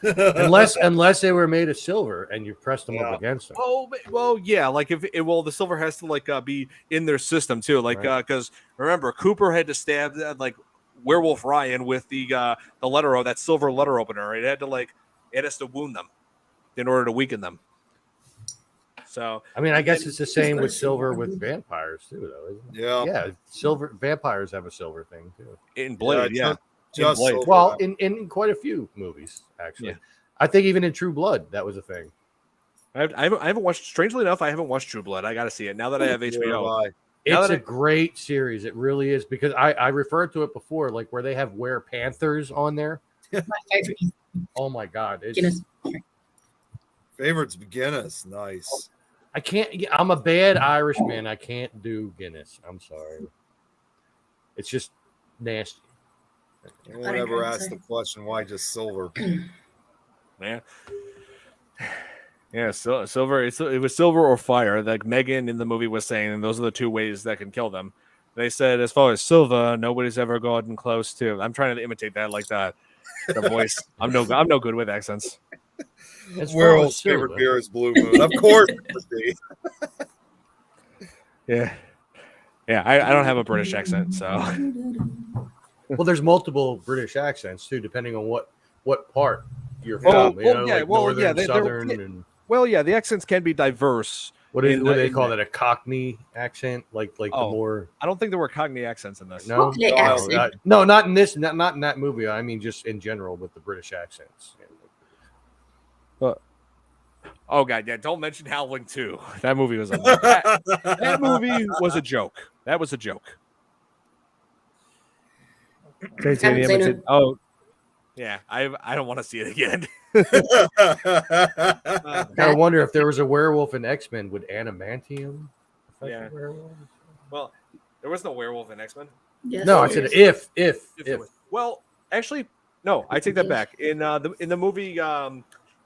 unless they were made of silver and you pressed them up against them. Oh, well, yeah. Like the silver has to like be in their system too. Like because remember, Cooper had to stab like Werewolf Ryan with the letter, that silver letter opener. It has to wound them in order to weaken them. So I mean, I guess it's the same with silver with vampires too, though, isn't it? Yeah. Silver vampires have a silver thing too. In Blade, yeah. Just in quite a few movies, actually. Yeah. I think even in True Blood, that was a thing. I haven't watched. Strangely enough, I haven't watched True Blood. I got to see it now that I have HBO. It's a great series. It really is, because I referred to it before, like where they have Panthers on there. My favorite. Oh my God. Guinness. Favorites Guinness. Nice. I can't. I'm a bad Irishman. I can't do Guinness. I'm sorry. It's just nasty. No one ever asked the question, why just silver? Yeah. Yeah, silver. It was silver or fire. Like Megan in the movie was saying, and those are the two ways that can kill them. They said, as far as silver, nobody's ever gotten close to. I'm trying to imitate that, like the voice. I'm no good with accents. Werewolf's favorite beer is Blue Moon. Of course it would be. Yeah. Yeah, I don't have a British accent, so. Well, there's multiple British accents too, depending on what part you're from. Northern, southern, and the accents can be diverse. What do they call that? A Cockney accent, like the more. I don't think there were Cockney accents in this. No, not in this, not in that movie. I mean, just in general with the British accents. Oh God, yeah! Don't mention Howling 2. That movie was that movie was a joke. That was a joke. Oh, yeah. I don't want to see it again. I wonder if there was a werewolf in X-Men. Would adamantium affect the werewolf? Well, there was no werewolf in X-Men. Yes, no, I said if. Well, actually, no. I take that back. In the movie,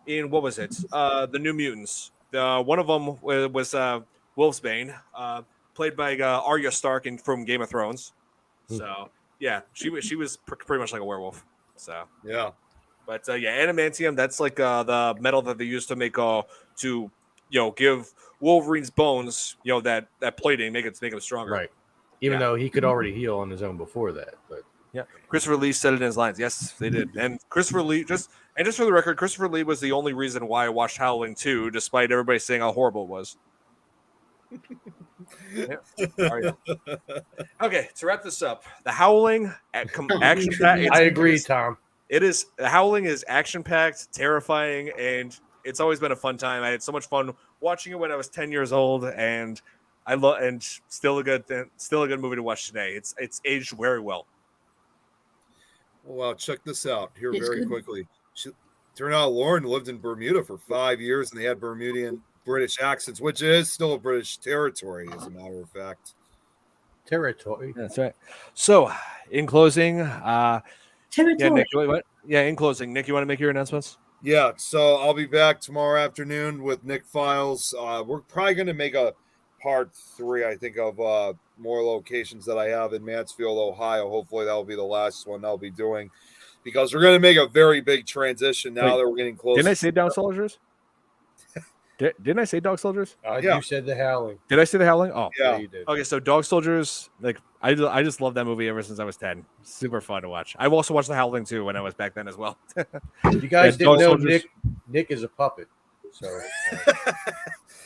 in what was it? The New Mutants. One of them was Wolfsbane, played by Arya Stark from Game of Thrones. So yeah, she was pretty much like a werewolf. So yeah. But adamantium, that's like the metal that they used to make to give Wolverine's bones, that plating, make him stronger. Right. Even though he could already heal on his own before that. But yeah. Christopher Lee said it in his lines. Yes, they did. And Christopher Lee just for the record, Christopher Lee was the only reason why I watched Howling 2, despite everybody saying how horrible it was. Okay, to wrap this up, the Howling action. I agree, Tom. The Howling is action-packed, terrifying, and it's always been a fun time. I had so much fun watching it when I was 10 years old, and still a good movie to watch today. It's aged very well. Well, check this out here very quickly. Turned out Lauren lived in Bermuda for 5 years, and they had Bermudian British accents, which is still a British territory, as a matter of fact. Territory. That's right. So, in closing, territory. In closing, Nick, you want to make your announcements? Yeah, so I'll be back tomorrow afternoon with Nick Files. We're probably going to make a part 3, I think, of more locations that I have in Mansfield, Ohio. Hopefully that'll be the last one I'll be doing, because we're going to make a very big transition now that we're getting close. Didn't I say Dog Soldiers? Didn't I say Dog Soldiers? You said The Howling. Did I say The Howling? Oh, yeah, you did. Okay, so Dog Soldiers, I just love that movie ever since I was 10. Super fun to watch. I've also watched The Howling too when I was back then as well. You guys didn't know Nick is a puppet, so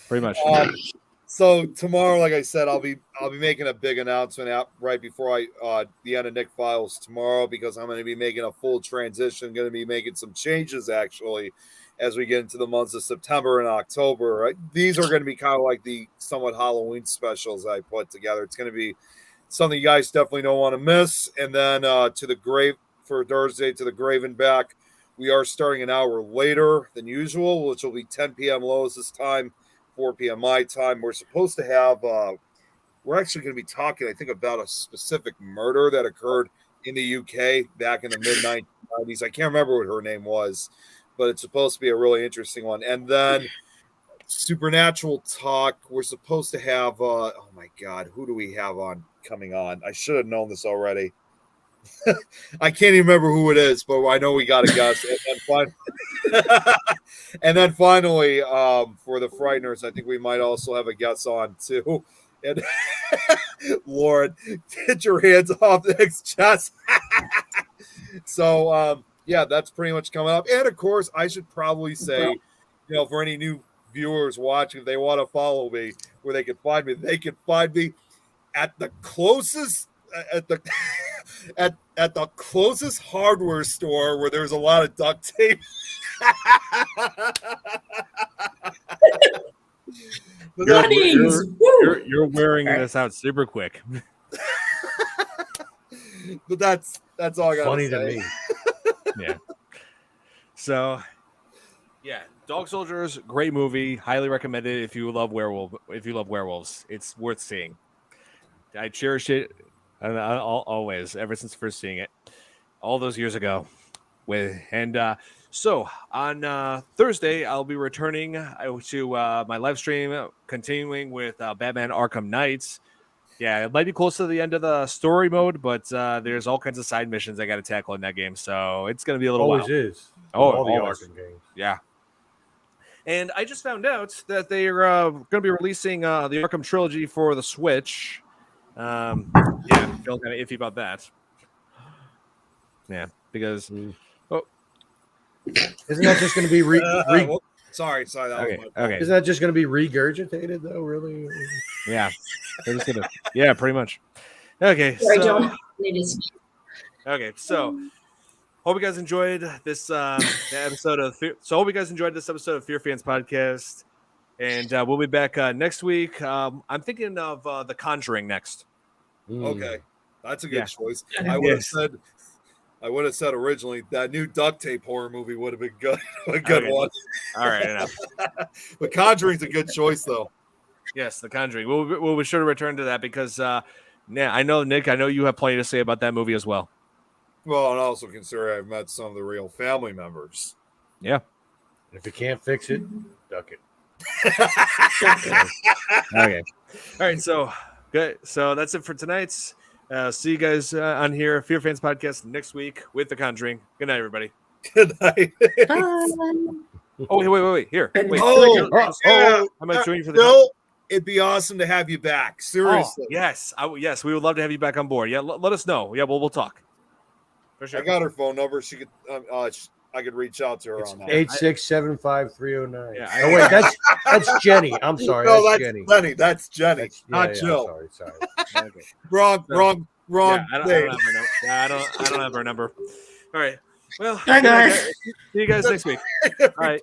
pretty much. So tomorrow, like I said, I'll be making a big announcement out right before the end of Nick Files tomorrow, because I'm going to be making a full transition. Going to be making some changes actually as we get into the months of September and October. Right? These are going to be kind of like the somewhat Halloween specials I put together. It's going to be something you guys definitely don't want to miss. And then to the grave for Thursday, to the grave and back, we are starting an hour later than usual, which will be 10 p.m. Lowe's this time, 4 p.m. my time. We're supposed to have we're actually going to be talking, I think, about a specific murder that occurred in the UK back in the mid-1990s. I can't remember what her name was, but it's supposed to be a really interesting one. And then supernatural talk, we're supposed to have oh my God, who do we have coming on? I should have known this already. I can't even remember who it is, but I know we got a guess. And then finally, for the Frighteners, I think we might also have a guest on too. And Lauren, get your hands off Nick's chest. So that's pretty much coming up. And of course, I should probably say, for any new viewers watching, if they want to follow me, where they can find me at the closest at the closest hardware store where there's a lot of duct tape. Runnings. Woo! You're wearing this out super quick. But that's all I got. Funny to me. Yeah. So, yeah, Dog Soldiers, great movie. Highly recommended if you love werewolves. It's worth seeing. I cherish it always ever since first seeing it all those years ago. So on Thursday, I'll be returning to my live stream, continuing with Batman Arkham Knights. Yeah, it might be close to the end of the story mode, but there's all kinds of side missions I got to tackle in that game, so it's going to be a little Always while. is. Oh, all the always. Arkham games. Yeah. And I just found out that they are going to be releasing the Arkham trilogy for the Switch. Yeah, I feel kind of iffy about that. Yeah, because Isn't that just going to be sorry. That was my okay. Isn't that just going to be regurgitated though? Really? Yeah, they're just gonna. Yeah, pretty much. Okay, Sorry, so John. It is. okay, so hope you guys enjoyed this episode of. Hope you guys enjoyed this episode of FearFans podcast, and we'll be back next week. I'm thinking of The Conjuring next. Okay, that's a good Yeah. choice. Yeah. I would have said originally that new duct tape horror movie would have been good. A good Okay. one. All right, enough. But Conjuring's a good choice, though. Yes, The Conjuring. We'll be sure to return to that because, I know, Nick, I know you have plenty to say about that movie as well. Well, and also consider I've met some of the real family members. Yeah. If you can't fix it, duck it. Okay. All right. So good. So that's it for tonight. See you guys on here, Fear Fans podcast next week with The Conjuring. Good night, everybody. Good night. Bye. Oh, wait. Here. Wait. Oh, How much doing for the Bill, it'd be awesome to have you back. Seriously. yes. Yes, we would love to have you back on board. Yeah, let us know. Yeah, we'll talk. For sure. I got her phone number. She could. I could reach out to her It's on that. 8675309. Yeah, Oh wait, that's Jenny. I'm sorry, No, that's that's Jenny. Jenny. That's Jenny. That's- Not yeah, Jill. Sorry. Okay. Wrong. Yeah, I don't thing. have her number. Yeah, I don't have her number. All right. Well, Bye, guys. see you guys next week. All right.